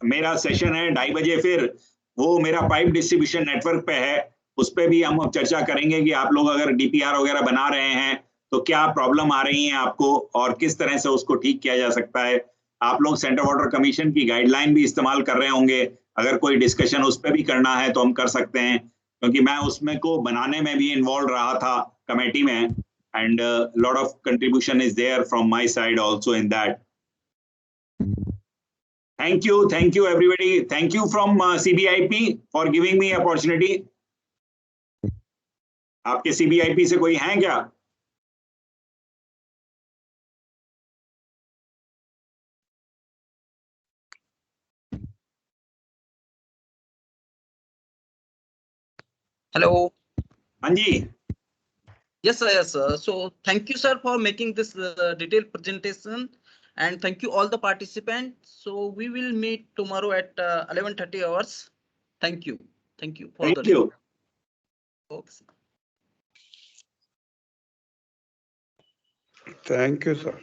Speaker 4: मेरा सेशन है 2:30 बजे, फिर वो मेरा पाइप डिस्ट्रीब्यूशन नेटवर्क पे है, उस पे भी हम चर्चा करेंगे कि आप लोग अगर DPR वगैरह बना रहे हैं तो क्या प्रॉब्लम आ रही है आपको और किस तरह से उसको ठीक किया जा सकता है। आप लोग सेंट्रल वाटर कमीशन की गाइडलाइन भी इस्तेमाल कर रहे होंगे, अगर कोई डिस्कशन उस पर भी करना है तो हम कर सकते हैं, क्योंकि मैं उसमें को बनाने में भी इन्वॉल्व रहा था कमेटी में, and lot of contribution is there from my side also in that. Thank you everybody. Thank you from CBIP for giving me opportunity. आपके CBIP से कोई हैं क्या?
Speaker 6: Hello.
Speaker 4: हाँ जी।
Speaker 6: Yes, sir. Yes, sir. So thank you, sir, for making this detailed presentation, and thank you all the participants. So we will meet tomorrow at 11:30 hours. Thank you. Thank you.
Speaker 4: Thank you.
Speaker 6: Okay.
Speaker 5: Thank you, sir.